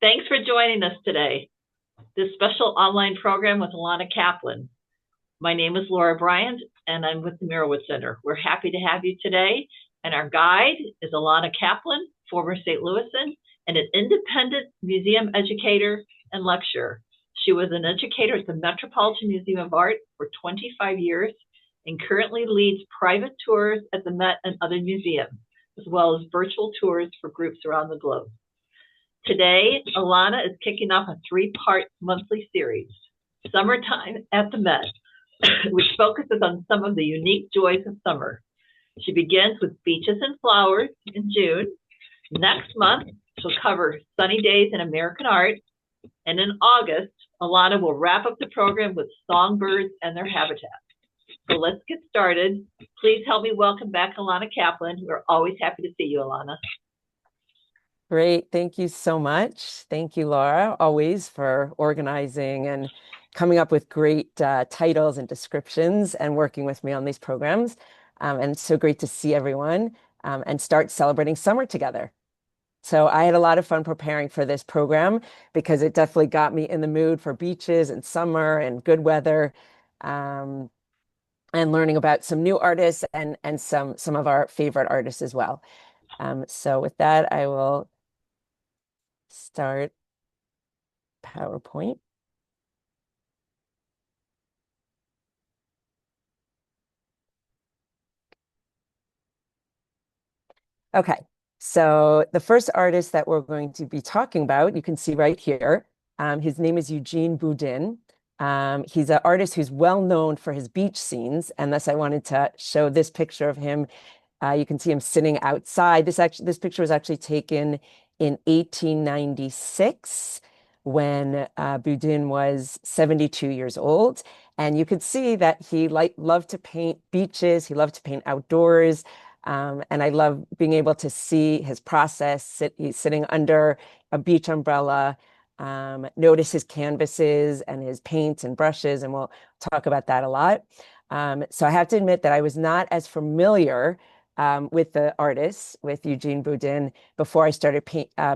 Thanks for joining us today. This special online program with Elana Kaplan. My name is Laura Bryant, and I'm with the Mirowitz Center. We're happy to have you today, and our guide is Elana Kaplan, former St. Louisan, and an independent museum educator and lecturer. She was an educator at the Metropolitan Museum of Art for 25 years and currently leads private tours at the Met and other museums, as well as virtual tours for groups around the globe. Today, Elana is kicking off a three-part monthly series, Summertime at the Met, which focuses on some of the unique joys of summer. She begins with beaches and flowers in June. Next month, she'll cover sunny days in American art. And in August, Elana will wrap up the program with songbirds and their habitat. So let's get started. Please help me welcome back Elana Kaplan. We're always happy to see you, Elana. Great. Thank you so much. Thank you, Laura, always for organizing and coming up with great titles and descriptions and working with me on these programs. And it's so great to see everyone and start celebrating summer together. So I had a lot of fun preparing for this program because it definitely got me in the mood for beaches and summer and good weather, and learning about some new artists and some of our favorite artists as well. So with that, I will start PowerPoint. Okay, so the first artist that we're going to be talking about, you can see right here, his name is Eugene Boudin. He's an artist who's well known for his beach scenes, and thus I wanted to show this picture of him. You can see him sitting outside. This picture was actually taken in 1896 when Boudin was 72 years old. And you could see that he loved to paint beaches. He loved to paint outdoors. And I love being able to see his process. He's sitting under a beach umbrella, notice his canvases and his paints and brushes, and we'll talk about that a lot. So I have to admit that I was not as familiar with the artist, with Eugene Boudin, before I started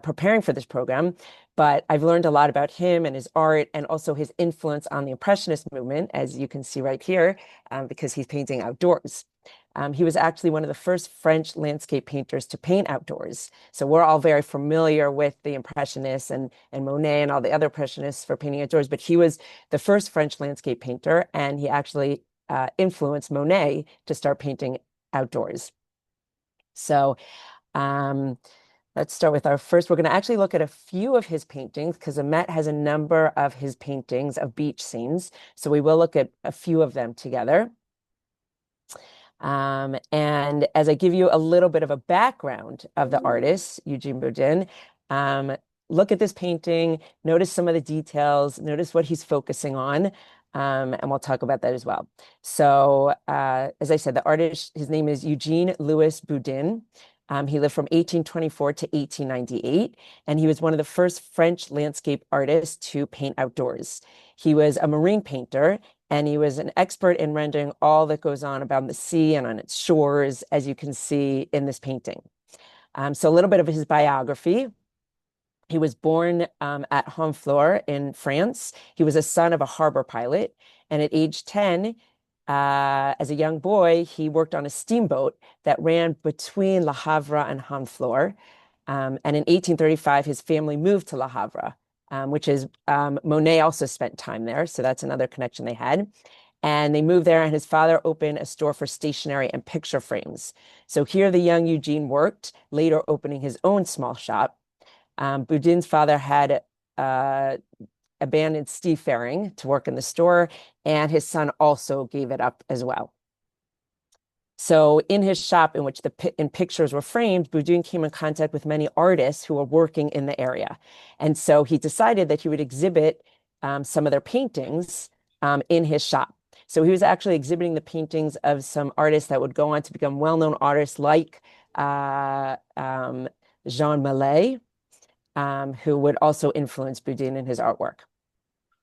preparing for this program. But I've learned a lot about him and his art and also his influence on the Impressionist movement, as you can see right here, because he's painting outdoors. He was actually one of the first French landscape painters to paint outdoors. So we're all very familiar with the Impressionists and Monet and all the other Impressionists for painting outdoors, but he was the first French landscape painter, and he actually influenced Monet to start painting outdoors. So let's start with our first. We're going to actually look at a few of his paintings because the Met has a number of his paintings of beach scenes. So we will look at a few of them together. And as I give you a little bit of a background of the artist, Eugene Boudin, look at this painting, notice some of the details, notice what he's focusing on. And we'll talk about that as well. So as I said, the artist, his name is Eugene Louis Boudin. He lived from 1824 to 1898, and he was one of the first French landscape artists to paint outdoors. He was a marine painter, and he was an expert in rendering all that goes on about the sea and on its shores, as you can see in this painting. So a little bit of his biography. He was born at Honfleur in France. He was a son of a harbor pilot. And at age 10, as a young boy, he worked on a steamboat that ran between Le Havre and Honfleur. And in 1835, his family moved to Le Havre, which is Monet also spent time there. So that's another connection they had. And they moved there, and his father opened a store for stationery and picture frames. So here the young Eugene worked, later opening his own small shop. Boudin's father had abandoned seafaring to work in the store, and his son also gave it up as well. So in his shop, in which in pictures were framed, Boudin came in contact with many artists who were working in the area. And so he decided that he would exhibit some of their paintings in his shop. So he was actually exhibiting the paintings of some artists that would go on to become well-known artists like Jean Mallet, who would also influence Boudin in his artwork.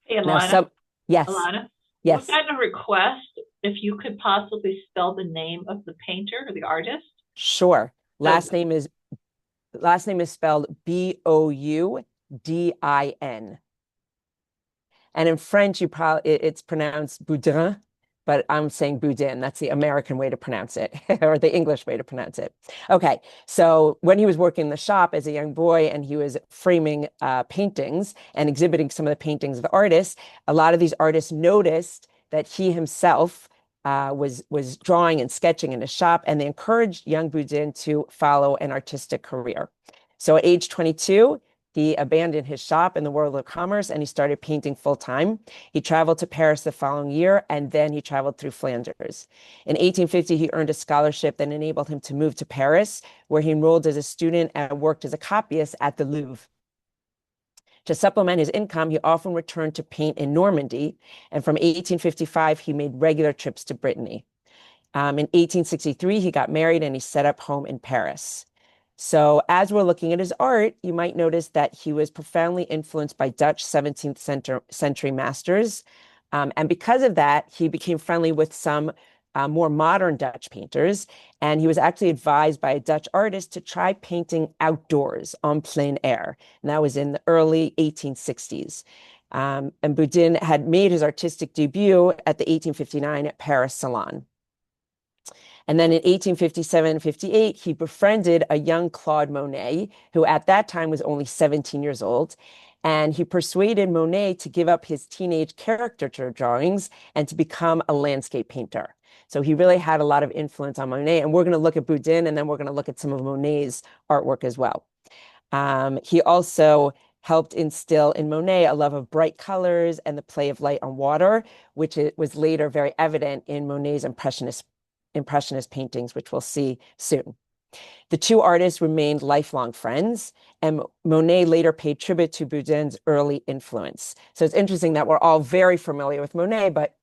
Hey, Elana. Yes. Elana, yes. We've gotten a request if you could possibly spell the name of the painter or the artist. Sure. Last name is spelled Boudin. And in French, it's pronounced Boudin, but I'm saying Boudin. That's the American way to pronounce it, or the English way to pronounce it. Okay, so when he was working in the shop as a young boy and he was framing paintings and exhibiting some of the paintings of the artists, a lot of these artists noticed that he himself was drawing and sketching in his shop, and they encouraged young Boudin to follow an artistic career. So at age 22, he abandoned his shop in the world of commerce and he started painting full time. He traveled to Paris the following year, and then he traveled through Flanders. In 1850, he earned a scholarship that enabled him to move to Paris, where he enrolled as a student and worked as a copyist at the Louvre. To supplement his income, he often returned to paint in Normandy, and from 1855, he made regular trips to Brittany. In 1863, he got married and he set up home in Paris. So as we're looking at his art, you might notice that he was profoundly influenced by Dutch 17th century masters. And because of that, he became friendly with some more modern Dutch painters. And he was actually advised by a Dutch artist to try painting outdoors en plein air. And that was in the early 1860s. And Boudin had made his artistic debut at the 1859 Paris Salon. And then in 1857-58, he befriended a young Claude Monet, who at that time was only 17 years old. And he persuaded Monet to give up his teenage caricature drawings and to become a landscape painter. So he really had a lot of influence on Monet. And we're going to look at Boudin, and then we're going to look at some of Monet's artwork as well. He also helped instill in Monet a love of bright colors and the play of light on water, which was later very evident in Monet's Impressionist paintings, which we'll see soon. The two artists remained lifelong friends, and Monet later paid tribute to Boudin's early influence. So it's interesting that we're all very familiar with Monet, but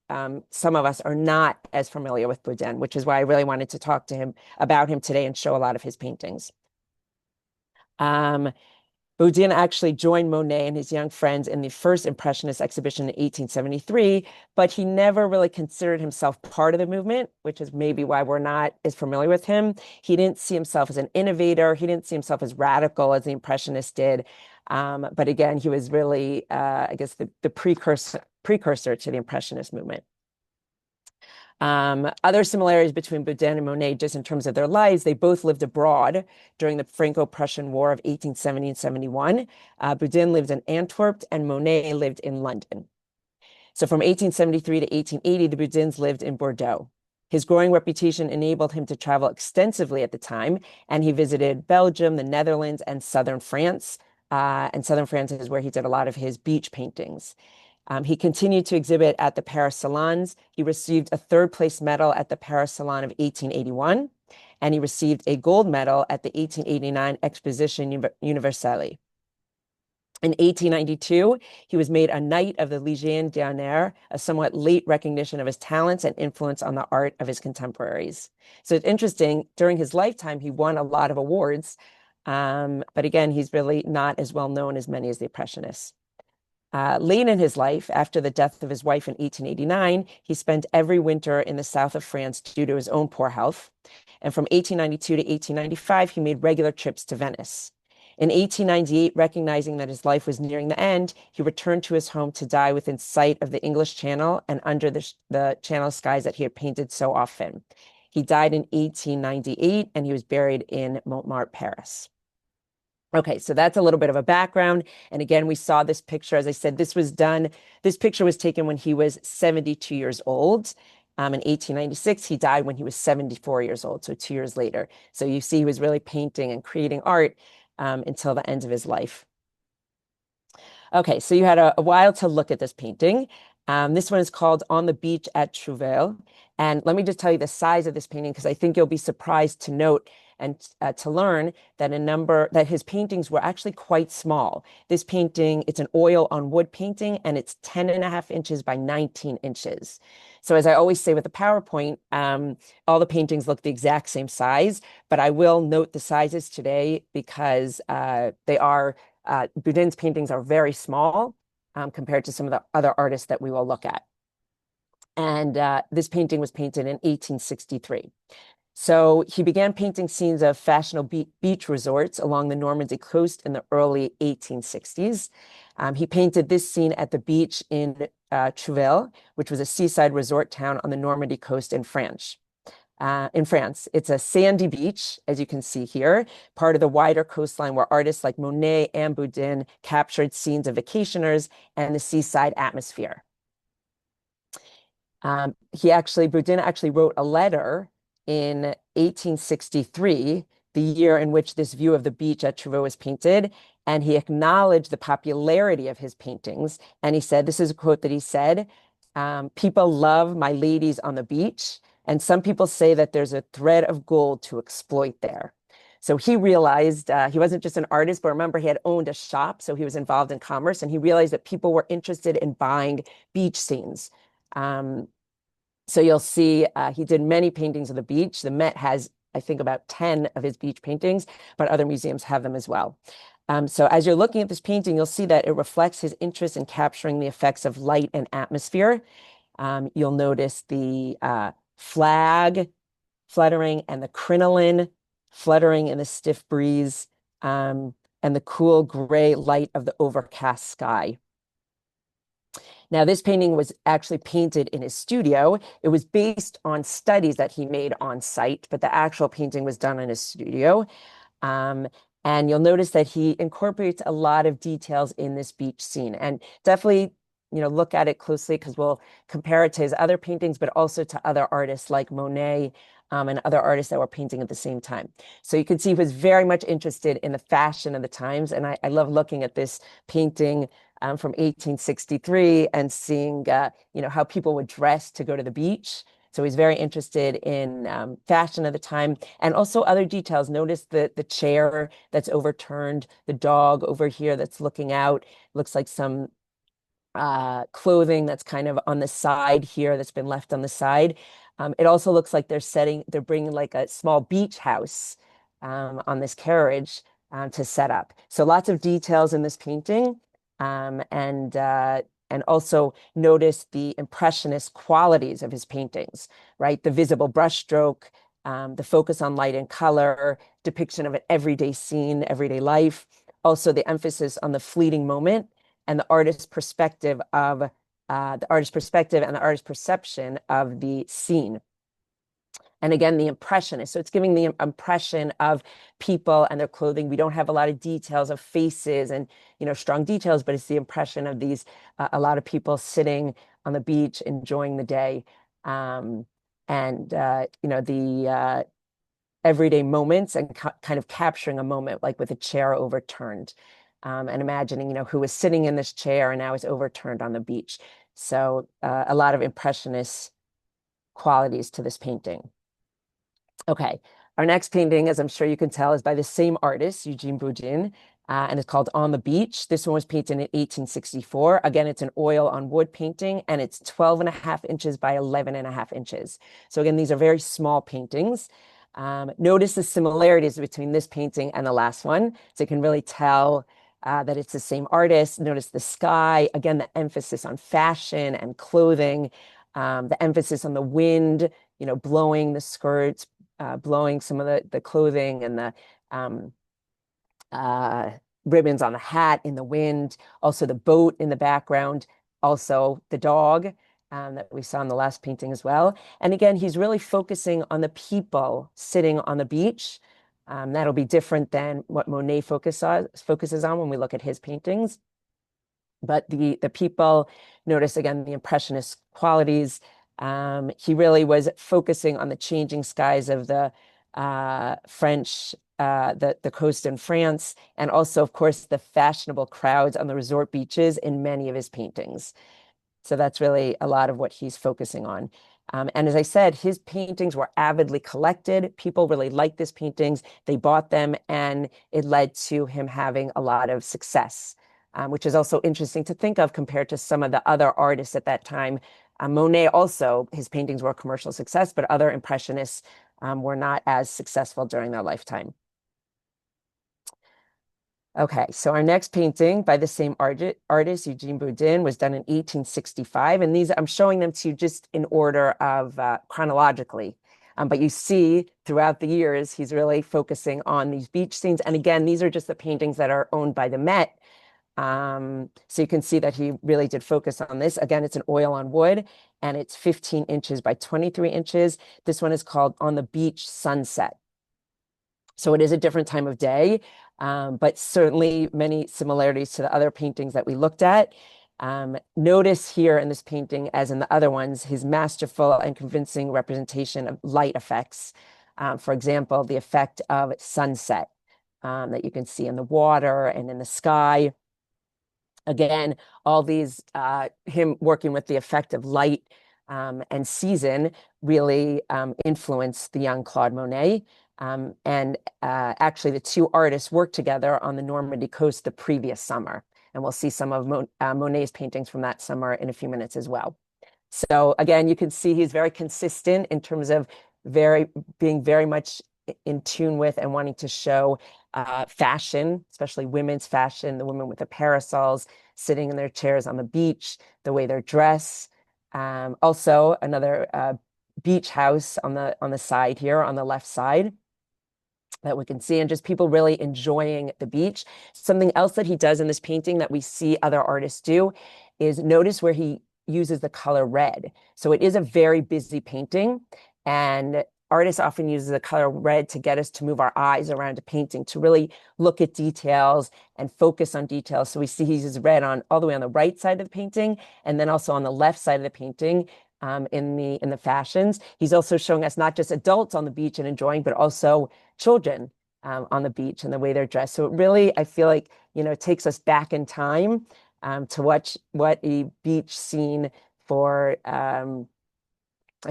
some of us are not as familiar with Boudin, which is why I really wanted to talk to him about him today and show a lot of his paintings. Boudin actually joined Monet and his young friends in the first Impressionist exhibition in 1873, but he never really considered himself part of the movement, which is maybe why we're not as familiar with him. He didn't see himself as an innovator. He didn't see himself as radical as the Impressionists did. But again, he was really, I guess, the precursor to the Impressionist movement. Other similarities between Boudin and Monet, just in terms of their lives, they both lived abroad during the Franco-Prussian War of 1870 and 71. Boudin lived in Antwerp and Monet lived in London. So from 1873 to 1880, the Boudins lived in Bordeaux. His growing reputation enabled him to travel extensively at the time, and he visited Belgium, the Netherlands, and southern France. And southern France is where he did a lot of his beach paintings. He continued to exhibit at the Paris Salons. He received a third-place medal at the Paris Salon of 1881, and he received a gold medal at the 1889 Exposition Universelle. In 1892, he was made a Knight of the Légion d'honneur, a somewhat late recognition of his talents and influence on the art of his contemporaries. So it's interesting, during his lifetime, he won a lot of awards, but again, he's really not as well known as many as the Impressionists. Late in his life, after the death of his wife in 1889, he spent every winter in the south of France due to his own poor health. And from 1892 to 1895, he made regular trips to Venice. In 1898, recognizing that his life was nearing the end, he returned to his home to die within sight of the English Channel and under the Channel skies that he had painted so often. He died in 1898, and he was buried in Montmartre, Paris. Okay, so that's a little bit of a background. And again, we saw this picture. As I said, this picture was taken when he was 72 years old. In 1896, he died when he was 74 years old, so 2 years later. So you see he was really painting and creating art until the end of his life. Okay, so you had a while to look at this painting. This one is called On the Beach at Trouville. And let me just tell you the size of this painting, because I think you'll be surprised to note and to learn that his paintings were actually quite small. This painting, it's an oil on wood painting, and it's 10.5 inches by 19 inches. So as I always say with the PowerPoint, all the paintings look the exact same size, but I will note the sizes today because Boudin's paintings are very small compared to some of the other artists that we will look at. And this painting was painted in 1863. So he began painting scenes of fashionable beach resorts along the Normandy coast in the early 1860s. He painted this scene at the beach in Trouville, which was a seaside resort town on the Normandy coast in France. It's a sandy beach, as you can see here, part of the wider coastline where artists like Monet and Boudin captured scenes of vacationers and the seaside atmosphere. Boudin actually wrote a letter in 1863, the year in which this view of the beach at Trouville was painted, and he acknowledged the popularity of his paintings. And he said, this is a quote that he said, people love my ladies on the beach, and some people say that there's a thread of gold to exploit there. So he realized he wasn't just an artist, but remember, he had owned a shop, so he was involved in commerce, and he realized that people were interested in buying beach scenes. So you'll see he did many paintings of the beach. The Met has, I think, about 10 of his beach paintings, but other museums have them as well. So as you're looking at this painting, you'll see that it reflects his interest in capturing the effects of light and atmosphere. You'll notice the flag fluttering and the crinoline fluttering in the stiff breeze, and the cool gray light of the overcast sky. Now, this painting was actually painted in his studio. It was based on studies that he made on site, but the actual painting was done in his studio. And you'll notice that he incorporates a lot of details in this beach scene. And definitely, look at it closely because we'll compare it to his other paintings, but also to other artists like Monet and other artists that were painting at the same time. So you can see he was very much interested in the fashion of the times. And I love looking at this painting from 1863 and seeing, how people would dress to go to the beach. So he's very interested in fashion of the time and also other details. Notice the chair that's overturned, the dog over here that's looking out. Looks like some clothing that's kind of on the side here that's been left on the side. It also looks like they're bringing like a small beach house on this carriage to set up. So lots of details in this painting. And also notice the impressionist qualities of his paintings, right? The visible brushstroke, the focus on light and color, depiction of an everyday scene, everyday life, also the emphasis on the fleeting moment and the artist's perspective and the artist's perception of the scene. And again, the impressionist. So it's giving the impression of people and their clothing. We don't have a lot of details of faces and, strong details, but it's the impression of these, a lot of people sitting on the beach, enjoying the day. The everyday moments and kind of capturing a moment, like with a chair overturned, and imagining, who was sitting in this chair and now is overturned on the beach. So a lot of impressionist qualities to this painting. Okay, our next painting, as I'm sure you can tell, is by the same artist, Eugene Boudin, and it's called On the Beach. This one was painted in 1864. Again, it's an oil on wood painting, and it's 12.5 inches by 11.5 inches. So again, these are very small paintings. Notice the similarities between this painting and the last one. So you can really tell that it's the same artist. Notice the sky, again, the emphasis on fashion and clothing, the emphasis on the wind, blowing the skirts, blowing some of the clothing and the ribbons on the hat in the wind, also the boat in the background, also the dog that we saw in the last painting as well. And again, he's really focusing on the people sitting on the beach. That'll be different than what Monet focuses on when we look at his paintings. But the people, notice again the impressionist qualities. He really was focusing on the changing skies of the French, the coast in France, and also, of course, the fashionable crowds on the resort beaches in many of his paintings. So that's really a lot of what he's focusing on. And as I said, his paintings were avidly collected. People really liked his paintings. They bought them, and it led to him having a lot of success, which is also interesting to think of compared to some of the other artists at that time. Monet also, his paintings were a commercial success, but other impressionists were not as successful during their lifetime. Okay, so our next painting by the same artist, Eugene Boudin, was done in 1865. And these, I'm showing them to you just in order of chronologically. But you see throughout the years, he's really focusing on these beach scenes. And again, these are just the paintings that are owned by the Met. So you can see that he really did focus on this. Again, it's an oil on wood, and it's 15 inches by 23 inches. This one is called On the Beach Sunset. So it is a different time of day, but certainly many similarities to the other paintings that we looked at. Notice here in this painting, as in the other ones, his masterful and convincing representation of light effects. For example, the effect of sunset that you can see in the water and in the sky. Again, all these, him working with the effect of light and season really influenced the young Claude Monet. Actually, the two artists worked together on the Normandy coast the previous summer. And we'll see some of Monet's paintings from that summer in a few minutes as well. So again, you can see he's very consistent in terms of being very much in tune with and wanting to show fashion, especially women's fashion, the women with the parasols sitting in their chairs on the beach, the way they're dressed. Also, another beach house on the side here, on the left side, that we can see, and just people really enjoying the beach. Something else that he does in this painting that we see other artists do is notice where he uses the color red. So it is a very busy painting, and artists often use the color red to get us to move our eyes around a painting, to really look at details and focus on details. So we see he uses red on all the way on the right side of the painting, and then also on the left side of the painting. In the fashions, he's also showing us not just adults on the beach and enjoying, but also children on the beach and the way they're dressed. So it really, I feel like, takes us back in time to watch what a beach scene for, I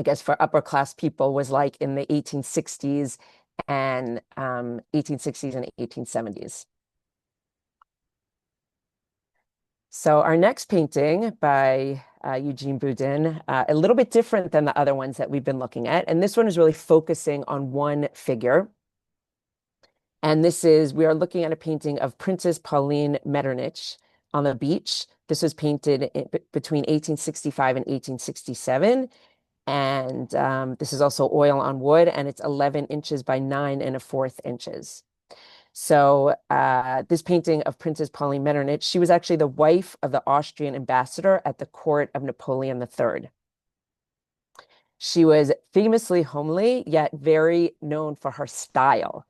guess, for upper class people was like in the 1860s and 1870s. So our next painting by Eugene Boudin, a little bit different than the other ones that we've been looking at. And this one is really focusing on one figure. And we are looking at a painting of Princess Pauline Metternich on the beach. This was painted between 1865 and 1867. And this is also oil on wood, and it's 11 inches by 9 1/4 inches. So this painting of Princess Pauline Metternich, she was actually the wife of the Austrian ambassador at the court of Napoleon III. She was famously homely, yet very known for her style,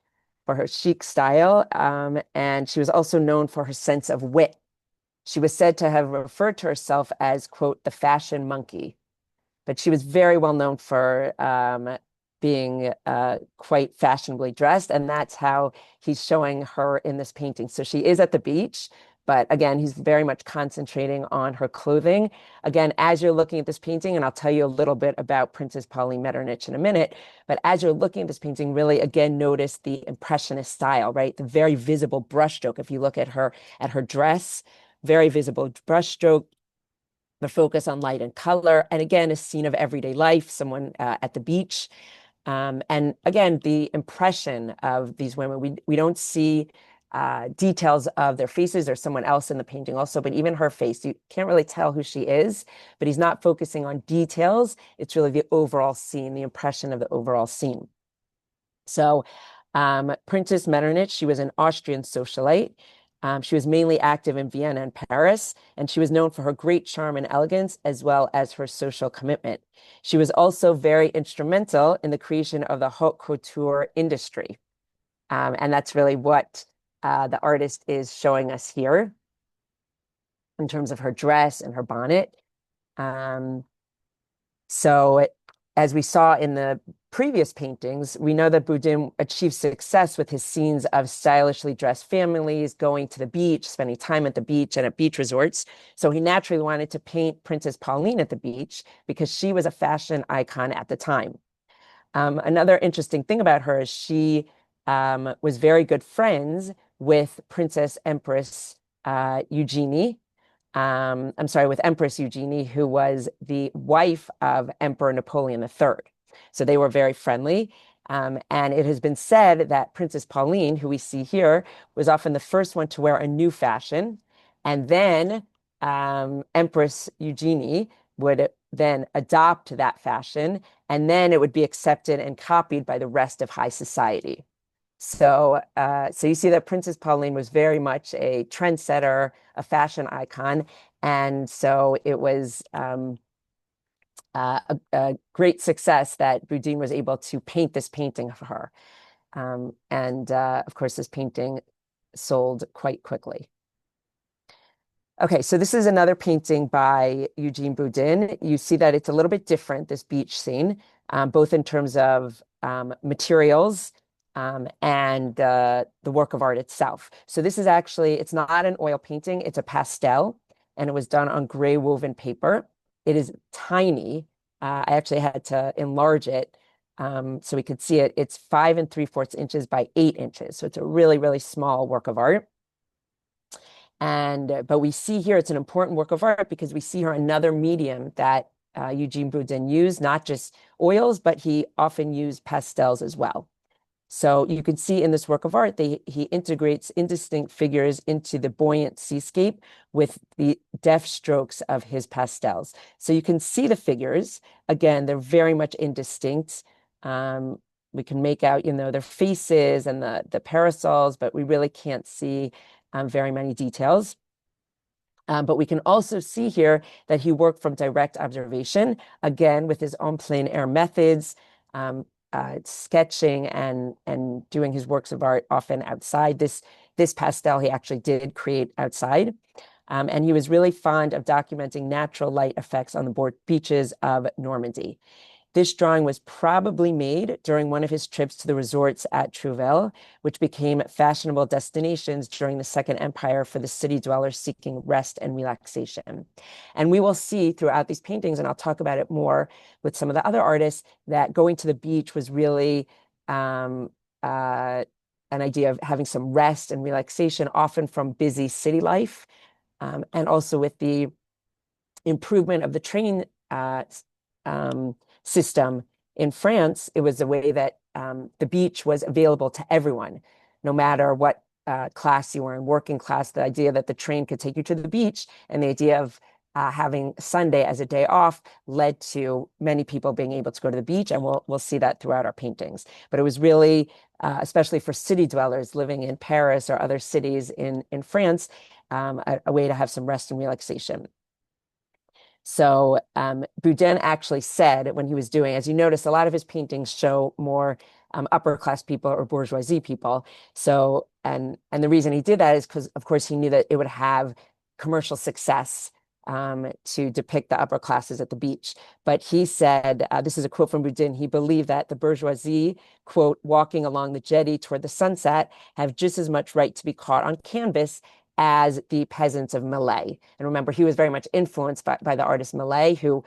for her chic style. And she was also known for her sense of wit. She was said to have referred to herself as, quote, the fashion monkey. But she was very well known for being quite fashionably dressed, and that's how he's showing her in this painting. So she is at the beach, but again, he's very much concentrating on her clothing. Again, as you're looking at this painting, and I'll tell you a little bit about Princess Pauline Metternich in a minute, but as you're looking at this painting, really, again, notice the impressionist style, right? The very visible brushstroke. If you look at her dress, very visible brushstroke, the focus on light and color, and again, a scene of everyday life, someone at the beach. And again, the impression of these women, we don't see details of their faces. There's someone else in the painting also, but even her face, you can't really tell who she is, but he's not focusing on details. It's really the overall scene, the impression of the overall scene. So Princess Metternich, she was an Austrian socialite. She was mainly active in Vienna and Paris, and she was known for her great charm and elegance, as well as her social commitment. She was also very instrumental in the creation of the haute couture industry. And that's really what the artist is showing us here in terms of her dress and her bonnet. So as we saw in the previous paintings, we know that Boudin achieved success with his scenes of stylishly dressed families going to the beach, spending time at the beach and at beach resorts. So he naturally wanted to paint Princess Pauline at the beach because she was a fashion icon at the time. Another interesting thing about her is she was very good friends with Princess Empress Eugenie. I'm sorry, with Empress Eugenie, who was the wife of Emperor Napoleon III. So they were very friendly. And it has been said that Princess Pauline, who we see here, was often the first one to wear a new fashion. And then Empress Eugenie would then adopt that fashion, and then it would be accepted and copied by the rest of high society. So, so you see that Princess Pauline was very much a trendsetter, a fashion icon, and so it was a great success that Boudin was able to paint this painting of her. And of course, this painting sold quite quickly. Okay, so this is another painting by Eugene Boudin. You see that it's a little bit different, this beach scene, both in terms of materials and the work of art itself. So this is actually, it's not an oil painting, it's a pastel, and it was done on gray woven paper. It is tiny. I actually had to enlarge it so we could see it. It's 5 3/4 inches by 8 inches. So it's a really, really small work of art. But we see here it's an important work of art because we see here another medium that Eugene Boudin used, not just oils, but he often used pastels as well. So you can see in this work of art, he integrates indistinct figures into the buoyant seascape with the deft strokes of his pastels. So you can see the figures. Again, they're very much indistinct. We can make out, their faces and the parasols, but we really can't see very many details. But we can also see here that he worked from direct observation, again, with his own plein air methods, sketching and doing his works of art often outside. This pastel he actually did create outside. And he was really fond of documenting natural light effects on the beaches of Normandy. This drawing was probably made during one of his trips to the resorts at Trouville, which became fashionable destinations during the Second Empire for the city dwellers seeking rest and relaxation. And we will see throughout these paintings, and I'll talk about it more with some of the other artists, that going to the beach was really an idea of having some rest and relaxation, often from busy city life, and also with the improvement of the train system in France. It was a way that the beach was available to everyone, no matter what class you were in, working class. The idea that the train could take you to the beach and the idea of having Sunday as a day off led to many people being able to go to the beach, and we'll see that throughout our paintings. But it was really, especially for city dwellers living in Paris or other cities in France, a way to have some rest and relaxation. So Boudin actually said when he was doing, as you notice, a lot of his paintings show more upper class people or bourgeoisie people. So, and the reason he did that is because, of course, he knew that it would have commercial success to depict the upper classes at the beach. But he said, this is a quote from Boudin, he believed that the bourgeoisie, quote, walking along the jetty toward the sunset, have just as much right to be caught on canvas as the peasants of Millet. And remember, he was very much influenced by the artist Millet, who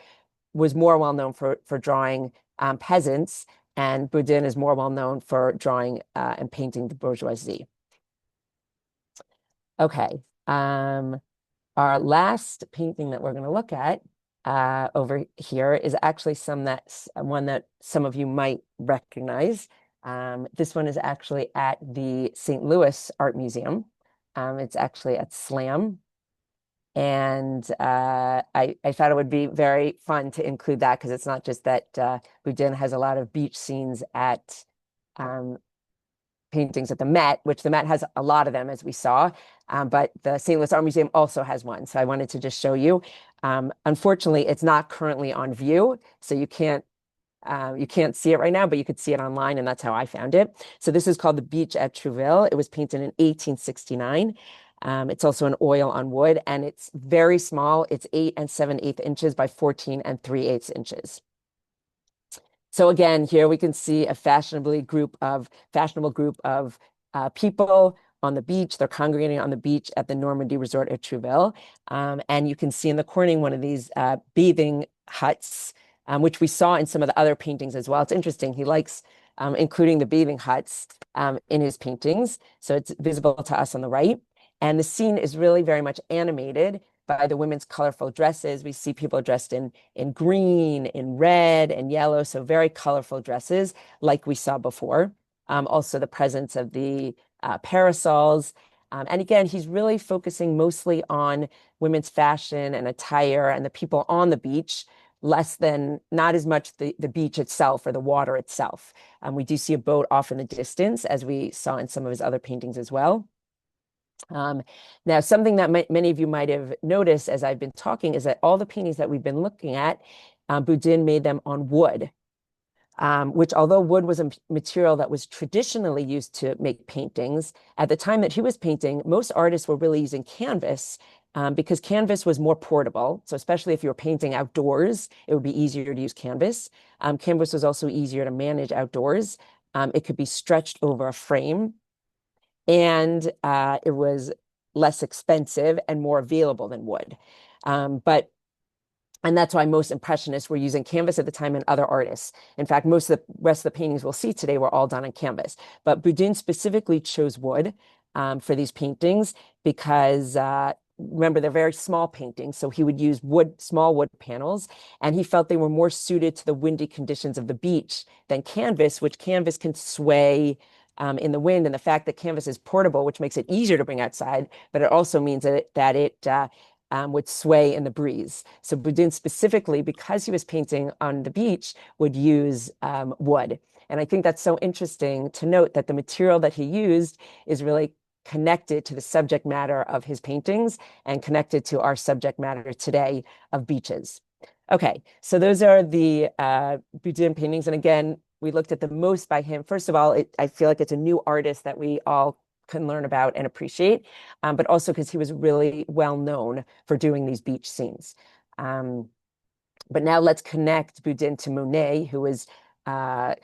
was more well known for drawing peasants, and Boudin is more well known for drawing and painting the bourgeoisie. Okay, our last painting that we're going to look at over here is actually one that some of you might recognize. This one is actually at the St. Louis Art Museum. It's actually at SLAM. And I thought it would be very fun to include that because it's not just that Boudin has a lot of beach scenes at paintings at the Met, which the Met has a lot of them, as we saw, but the St. Louis Art Museum also has one. So I wanted to just show you. Unfortunately, it's not currently on view, so you can't see it right now, but you could see it online, and that's how I found it. So this is called The Beach at Trouville. It was painted in 1869. It's also an oil on wood, and it's very small. It's 8 7/8 inches by 14 3/8 inches. So again, here we can see a fashionable group of people on the beach. They're congregating on the beach at the Normandy Resort at Trouville. And you can see in the corner one of these bathing huts, which we saw in some of the other paintings as well. It's interesting. He likes including the bathing huts in his paintings. So it's visible to us on the right. And the scene is really very much animated by the women's colorful dresses. We see people dressed in green, in red, and yellow, so very colorful dresses like we saw before. Also the presence of the parasols. And again, he's really focusing mostly on women's fashion and attire and the people on the beach, not as much the beach itself or the water itself. We do see a boat off in the distance, as we saw in some of his other paintings as well. Now, something that many of you might have noticed as I've been talking is that all the paintings that we've been looking at, Boudin made them on wood, which, although wood was a material that was traditionally used to make paintings, at the time that he was painting, most artists were really using canvas, because canvas was more portable. So especially if you were painting outdoors, it would be easier to use canvas. Canvas was also easier to manage outdoors. It could be stretched over a frame, and it was less expensive and more available than wood. And that's why most Impressionists were using canvas at the time, and other artists. In fact, most of the rest of the paintings we'll see today were all done on canvas. But Boudin specifically chose wood for these paintings because, remember, they're very small paintings. So he would use small wood panels, and he felt they were more suited to the windy conditions of the beach than canvas, which canvas can sway in the wind. And the fact that canvas is portable, which makes it easier to bring outside, but it also means that it would sway in the breeze. So Boudin specifically, because he was painting on the beach, would use wood. And I think that's so interesting to note that the material that he used is really connected to the subject matter of his paintings and connected to our subject matter today of beaches. Okay, so those are the Boudin paintings. And again, we looked at the most by him. First of all, I feel like it's a new artist that we all can learn about and appreciate, but also because he was really well known for doing these beach scenes. But now let's connect Boudin to Monet, who is a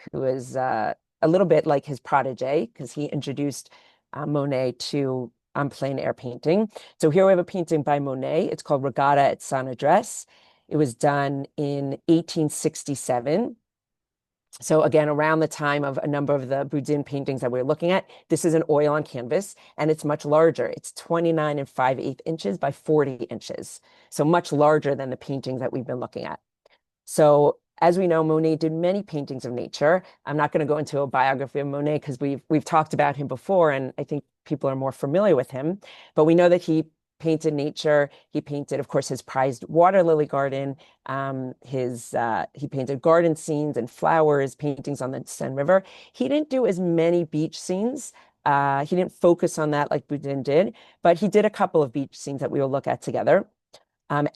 little bit like his protege, because he introduced Monet to plein air painting. So here we have a painting by Monet. It's called Regatta at Saint-Adresse. It was done in 1867. So again, around the time of a number of the Boudin paintings that we're looking at. This is an oil on canvas, and it's much larger. It's 29 5/8 inches by 40 inches. So much larger than the paintings that we've been looking at. So as we know, Monet did many paintings of nature. I'm not going to go into a biography of Monet because we've talked about him before, and I think people are more familiar with him. But we know that he painted nature. He painted, of course, his prized water lily garden. He painted garden scenes and flowers, paintings on the Seine River. He didn't do as many beach scenes. He didn't focus on that like Boudin did, but he did a couple of beach scenes that we will look at together.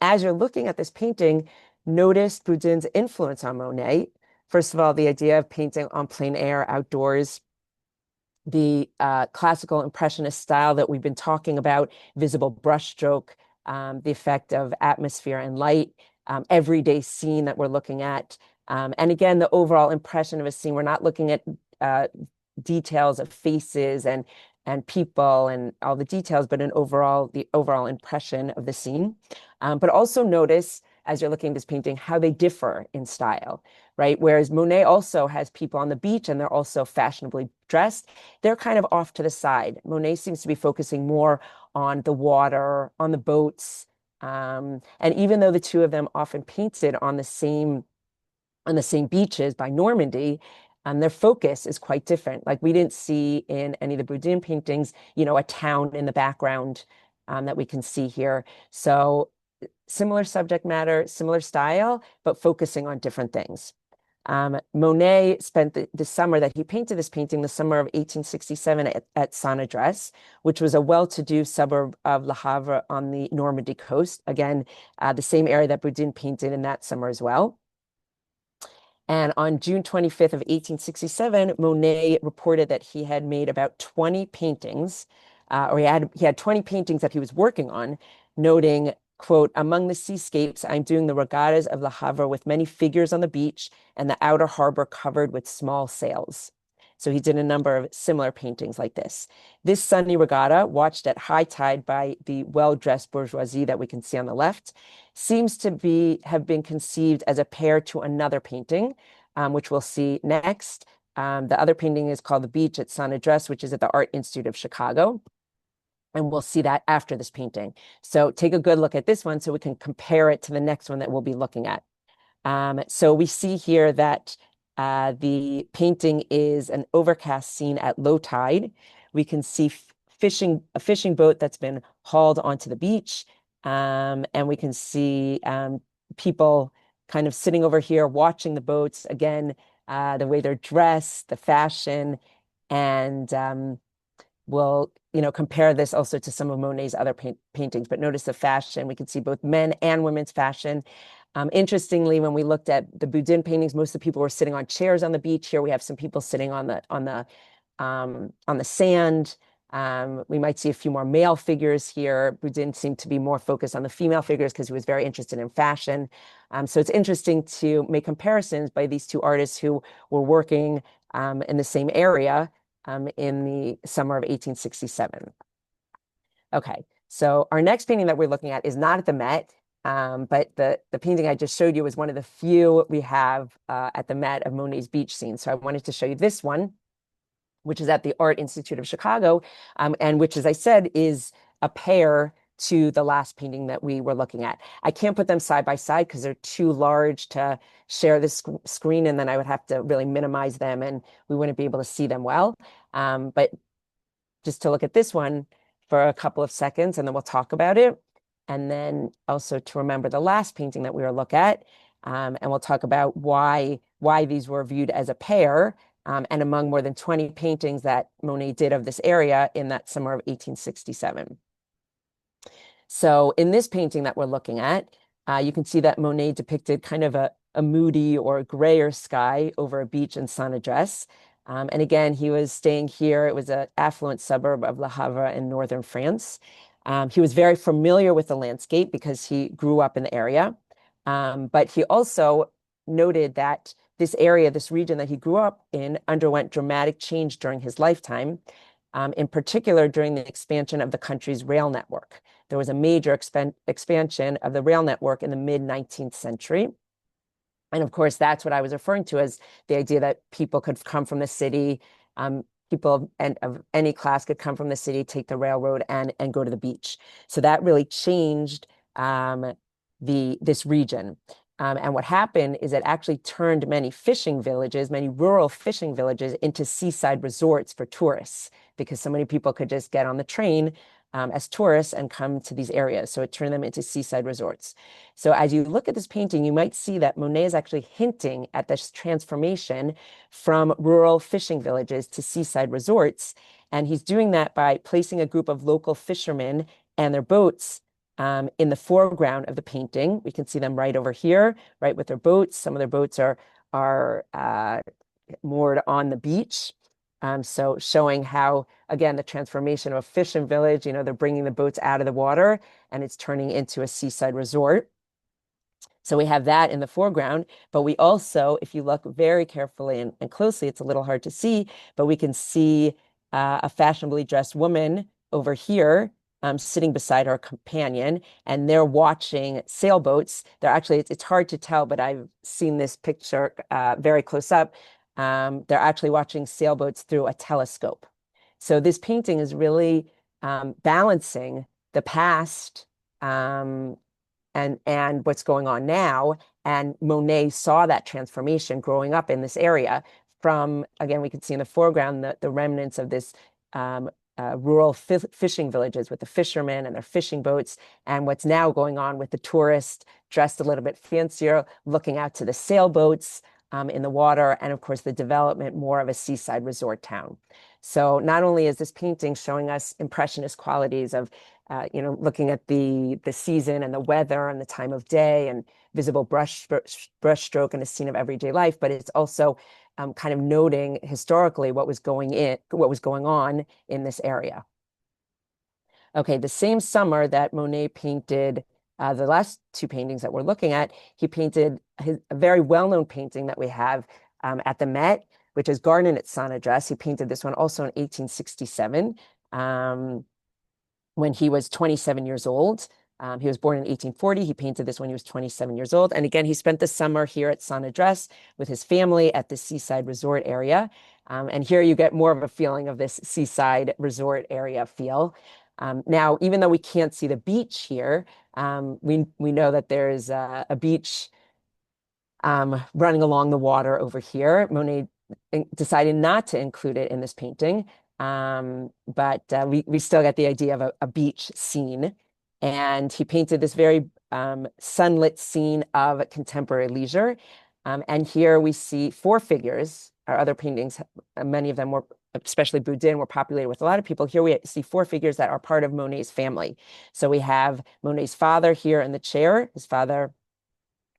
As you're looking at this painting, notice Boudin's influence on Monet. First of all, the idea of painting en plein air, outdoors, the classical impressionist style that we've been talking about, visible brushstroke, the effect of atmosphere and light, everyday scene that we're looking at. And again, the overall impression of a scene, we're not looking at details of faces and people and all the details, but the overall impression of the scene. But also notice, as you're looking at this painting, how they differ in style, right? Whereas Monet also has people on the beach and they're also fashionably dressed. They're kind of off to the side. Monet seems to be focusing more on the water, on the boats. And even though the two of them often painted on the same beaches by Normandy, their focus is quite different. Like we didn't see in any of the Boudin paintings, a town in the background that we can see here. So similar subject matter, similar style, but focusing on different things. Monet spent the summer that he painted this painting, the summer of 1867 at Saint-Adresse, which was a well-to-do suburb of Le Havre on the Normandy coast. Again, the same area that Boudin painted in that summer as well. And on June 25th of 1867, Monet reported that he had made about 20 paintings, or he had 20 paintings that he was working on, noting, quote, "Among the seascapes, I'm doing the regattas of Le Havre with many figures on the beach and the outer harbor covered with small sails." So he did a number of similar paintings like this. This sunny regatta, watched at high tide by the well-dressed bourgeoisie that we can see on the left, seems to have been conceived as a pair to another painting, which we'll see next. The other painting is called The Beach at Saint-Adresse, which is at the Art Institute of Chicago. And we'll see that after this painting. So take a good look at this one so we can compare it to the next one that we'll be looking at. So we see here that the painting is an overcast scene at low tide. We can see a fishing boat that's been hauled onto the beach. And we can see people kind of sitting over here watching the boats. Again, the way they're dressed, the fashion, and we'll, compare this also to some of Monet's other paintings. But notice the fashion. We can see both men and women's fashion. Interestingly, when we looked at the Boudin paintings, most of the people were sitting on chairs on the beach. Here we have some people sitting on the sand. We might see a few more male figures here. Boudin seemed to be more focused on the female figures because he was very interested in fashion. So it's interesting to make comparisons by these two artists who were working in the same area in the summer of 1867. Okay, so our next painting that we're looking at is not at the Met, but the painting I just showed you is one of the few we have at the Met of Monet's beach scene. So I wanted to show you this one, which is at the Art Institute of Chicago, and which, as I said, is a pair to the last painting that we were looking at. I can't put them side by side because they're too large to share this screen, and then I would have to really minimize them and we wouldn't be able to see them well. But just to look at this one for a couple of seconds, and then we'll talk about it. And then also to remember the last painting that we were look at, and we'll talk about why these were viewed as a pair, and among more than 20 paintings that Monet did of this area in that summer of 1867. So in this painting that we're looking at, you can see that Monet depicted kind of a moody or a grayer sky over a beach in Saint-Adresse. And again, he was staying here. It was an affluent suburb of Le Havre in northern France. He was very familiar with the landscape because he grew up in the area. But he also noted that this area, this region that he grew up in, underwent dramatic change during his lifetime, in particular during the expansion of the country's rail network. There was a major expansion of the rail network in the mid-19th century. And of course, that's what I was referring to as the idea that people could come from the city, people of any class could come from the city, take the railroad, and go to the beach. So that really changed this region. And what happened is it actually turned many fishing villages, many rural fishing villages, into seaside resorts for tourists, because so many people could just get on the train as tourists and come to these areas. So it turned them into seaside resorts. So as you look at this painting, you might see that Monet is actually hinting at this transformation from rural fishing villages to seaside resorts. And he's doing that by placing a group of local fishermen and their boats in the foreground of the painting. We can see them right over here, right with their boats. Some of their boats are moored on the beach. So showing how, again, the transformation of a fishing village, they're bringing the boats out of the water and it's turning into a seaside resort. So we have that in the foreground, but we also, if you look very carefully and closely, it's a little hard to see, but we can see a fashionably dressed woman over here sitting beside her companion, and they're watching sailboats. They're actually, it's hard to tell, but I've seen this picture very close up. They're actually watching sailboats through a telescope. So this painting is really balancing the past and what's going on now. And Monet saw that transformation growing up in this area from, again, we can see in the foreground the remnants of this rural fishing villages with the fishermen and their fishing boats, and what's now going on with the tourists dressed a little bit fancier, looking out to the sailboats in the water, and of course the development more of a seaside resort town. So not only is this painting showing us impressionist qualities of looking at the season and the weather and the time of day and visible brushstroke and a scene of everyday life, but it's also kind of noting historically what was going on in this area. Okay, the same summer that Monet painted the last two paintings that we're looking at, he painted a very well-known painting that we have at the Met, which is Garden at Saint-Adresse. He painted this one also in 1867 when he was 27 years old. He was born in 1840. He painted this when he was 27 years old. And again, he spent the summer here at Saint-Adresse with his family at the seaside resort area. And here you get more of a feeling of this seaside resort area feel. Now, even though we can't see the beach here, we know that there's a beach running along the water over here. Monet decided not to include it in this painting, but we still get the idea of a beach scene. And he painted this very sunlit scene of contemporary leisure. And here we see four figures. Our other paintings, many of them were, especially Boudin, were populated with a lot of people. Here we see four figures that are part of Monet's family. So we have Monet's father here in the chair, his father,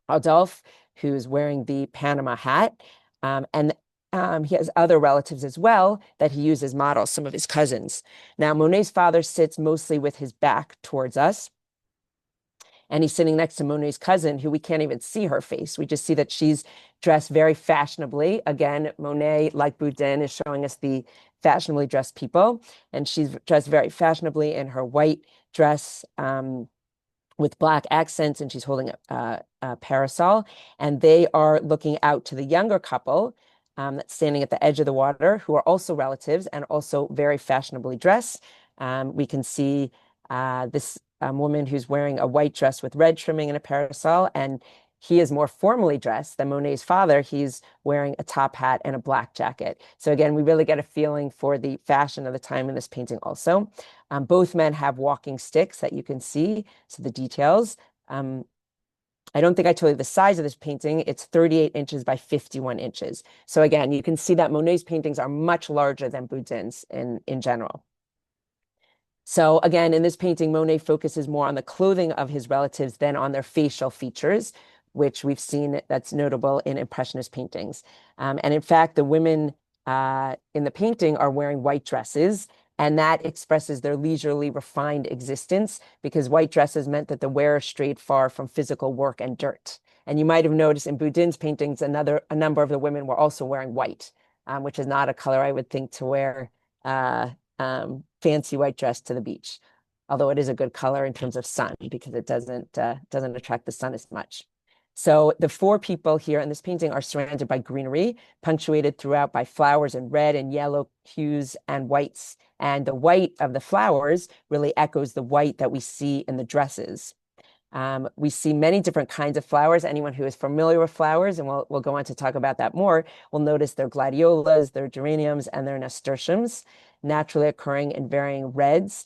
Adolphe, who's wearing the Panama hat. And he has other relatives as well that he uses models, some of his cousins. Now, Monet's father sits mostly with his back towards us. And he's sitting next to Monet's cousin, who we can't even see her face. We just see that she's dressed very fashionably. Again, Monet, like Boudin, is showing us the fashionably dressed people. And she's dressed very fashionably in her white dress with black accents, and she's holding a parasol. And they are looking out to the younger couple that's standing at the edge of the water, who are also relatives and also very fashionably dressed. We can see this woman who's wearing a white dress with red trimming and a parasol, and he is more formally dressed than Monet's father. He's wearing a top hat and a black jacket. So again, we really get a feeling for the fashion of the time in this painting also. Both men have walking sticks that you can see, so the details. I don't think I told you the size of this painting. It's 38 inches by 51 inches. So again, you can see that Monet's paintings are much larger than Boudin's in general. So again, in this painting, Monet focuses more on the clothing of his relatives than on their facial features, which we've seen that's notable in Impressionist paintings. And in fact, the women in the painting are wearing white dresses, and that expresses their leisurely, refined existence, because white dresses meant that the wearer strayed far from physical work and dirt. And you might have noticed in Boudin's paintings, a number of the women were also wearing white, which is not a color I would think to wear fancy white dress to the beach, although it is a good color in terms of sun because it doesn't attract the sun as much. So the four people here in this painting are surrounded by greenery, punctuated throughout by flowers in red and yellow hues and whites. And the white of the flowers really echoes the white that we see in the dresses. We see many different kinds of flowers. Anyone who is familiar with flowers, and we'll go on to talk about that more, will notice their gladiolas, their geraniums, and their nasturtiums, naturally occurring in varying reds.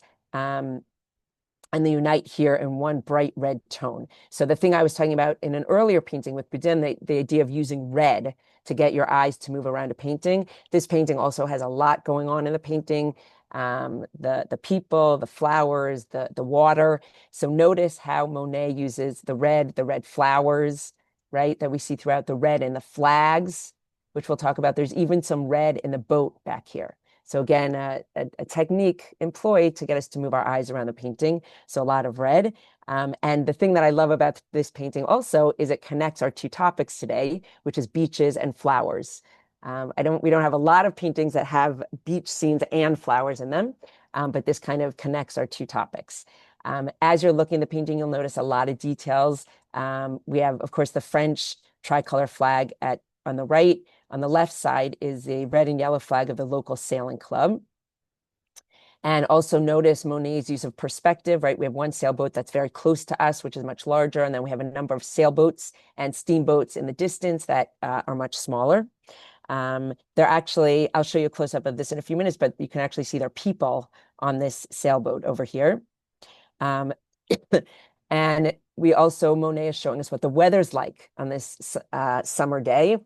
And they unite here in one bright red tone. So the thing I was talking about in an earlier painting with Boudin, the idea of using red to get your eyes to move around a painting. This painting also has a lot going on in the painting. The people, the flowers, the water. So notice how Monet uses the red flowers, right, that we see throughout, the red in the flags, which we'll talk about. There's even some red in the boat back here. So again, a technique employed to get us to move our eyes around the painting. So a lot of red. And the thing that I love about this painting also is it connects our two topics today, which is beaches and flowers. We don't have a lot of paintings that have beach scenes and flowers in them, but this kind of connects our two topics. As you're looking at the painting, you'll notice a lot of details. We have, of course, the French tricolor flag on the right. On the left side is a red and yellow flag of the local sailing club. And also notice Monet's use of perspective, right? We have one sailboat that's very close to us, which is much larger. And then we have a number of sailboats and steamboats in the distance that are much smaller. They're actually, I'll show you a close-up of this in a few minutes, but you can actually see there are people on this sailboat over here. And we also, Monet is showing us what the weather's like on this summer day.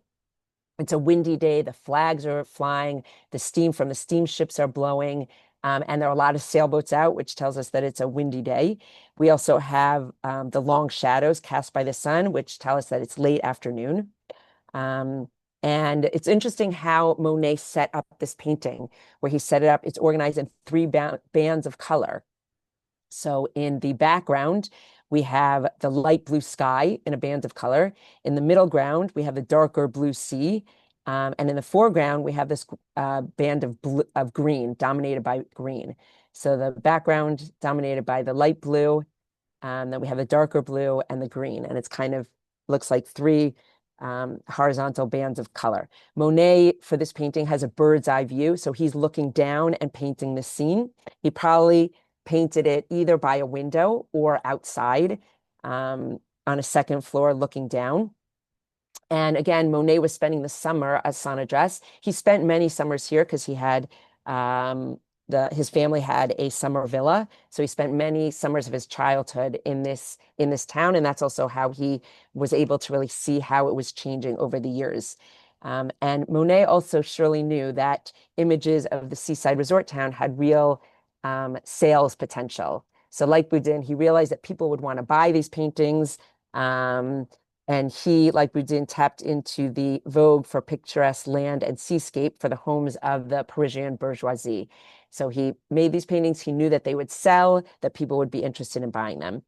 It's a windy day, the flags are flying, the steam from the steamships are blowing, and there are a lot of sailboats out, which tells us that it's a windy day. We also have the long shadows cast by the sun, which tell us that it's late afternoon. And it's interesting how Monet set up this painting, where he set it up. It's organized in three bands of color. So in the background, we have the light blue sky in a band of color. In the middle ground, we have the darker blue sea. And in the foreground, we have this band of green, dominated by green. So the background dominated by the light blue, then we have the darker blue and the green. And it's kind of looks like three horizontal bands of color. Monet, for this painting, has a bird's eye view. So he's looking down and painting the scene. He probably painted it either by a window or outside on a second floor looking down. And again, Monet was spending the summer at Saint-Adresse. He spent many summers here because he had the his family had a summer villa, so he spent many summers of his childhood in this town, and that's also how he was able to really see how it was changing over the years. And Monet also surely knew that images of the seaside resort town had real sales potential. So like Boudin, he realized that people would want to buy these paintings. And he, like Boudin, tapped into the vogue for picturesque land and seascape for the homes of the Parisian bourgeoisie. So he made these paintings. He knew that they would sell, that people would be interested in buying them.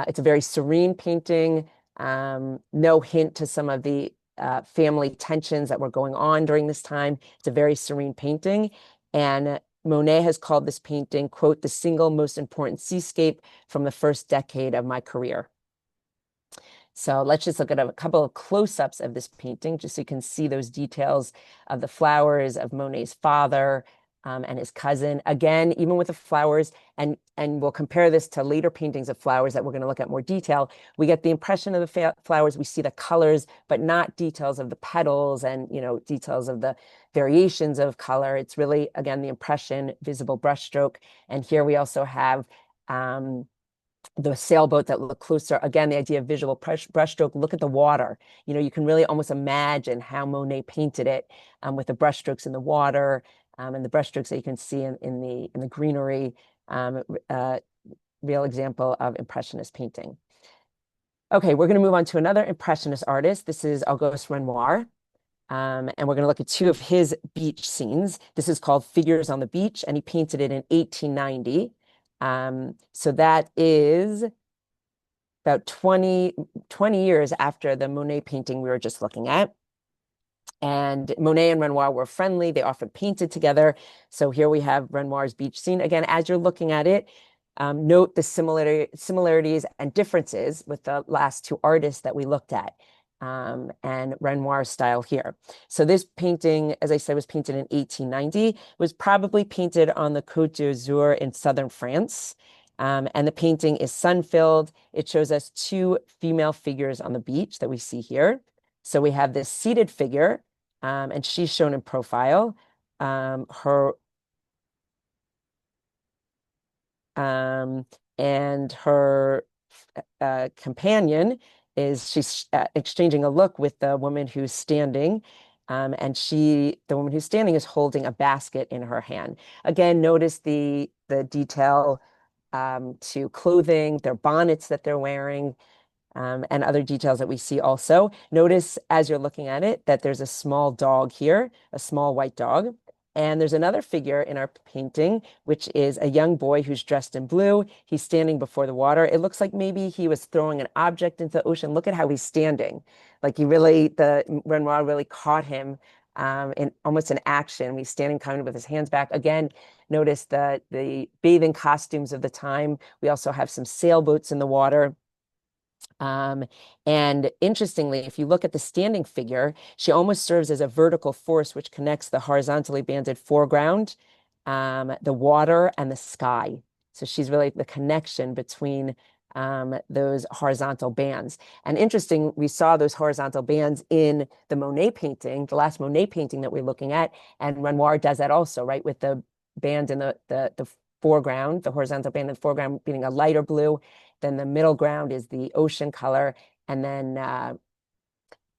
It's a very serene painting, no hint to some of the family tensions that were going on during this time. It's a very serene painting. And Monet has called this painting, quote, the single most important seascape from the first decade of my career. So let's just look at a couple of close-ups of this painting, just so you can see those details of the flowers, of Monet's father, and his cousin. Again, even with the flowers, and we'll compare this to later paintings of flowers that we're going to look at more detail. We get the impression of the flowers, we see the colors, but not details of the petals and, details of the variations of color. It's really, again, the impression, visible brushstroke. And here we also have the sailboat that look closer. Again, the idea of visual brushstroke. Look at the water. You can really almost imagine how Monet painted it with the brushstrokes in the water and the brushstrokes that you can see in the greenery. Real example of Impressionist painting. Okay, we're going to move on to another Impressionist artist. This is Auguste Renoir. And we're going to look at two of his beach scenes. This is called Figures on the Beach, and he painted it in 1890. So that is about 20 years after the Monet painting we were just looking at. And Monet and Renoir were friendly. They often painted together. So here we have Renoir's beach scene. Again, as you're looking at it, note the similarities and differences with the last two artists that we looked at. And Renoir's style here. So this painting, as I said, was painted in 1890, was probably painted on the Côte d'Azur in southern France. And the painting is sun-filled. It shows us two female figures on the beach that we see here. So we have this seated figure, and she's shown in profile. And her companion she's exchanging a look with the woman who's standing. And the woman who's standing is holding a basket in her hand. Again, notice the detail to clothing, their bonnets that they're wearing, and other details that we see also. Notice as you're looking at it that there's a small dog here, a small white dog. And there's another figure in our painting, which is a young boy who's dressed in blue. He's standing before the water. It looks like maybe he was throwing an object into the ocean. Look at how he's standing. Like Renoir really caught him in almost an action. He's standing kind of with his hands back. Again, notice the bathing costumes of the time. We also have some sailboats in the water. And interestingly, if you look at the standing figure, she almost serves as a vertical force which connects the horizontally banded foreground, the water, and the sky. So she's really the connection between those horizontal bands. And interesting, we saw those horizontal bands in the Monet painting, the last Monet painting that we're looking at, and Renoir does that also, right, with the band in the foreground, the horizontal band in the foreground being a lighter blue. Then the middle ground is the ocean color, and then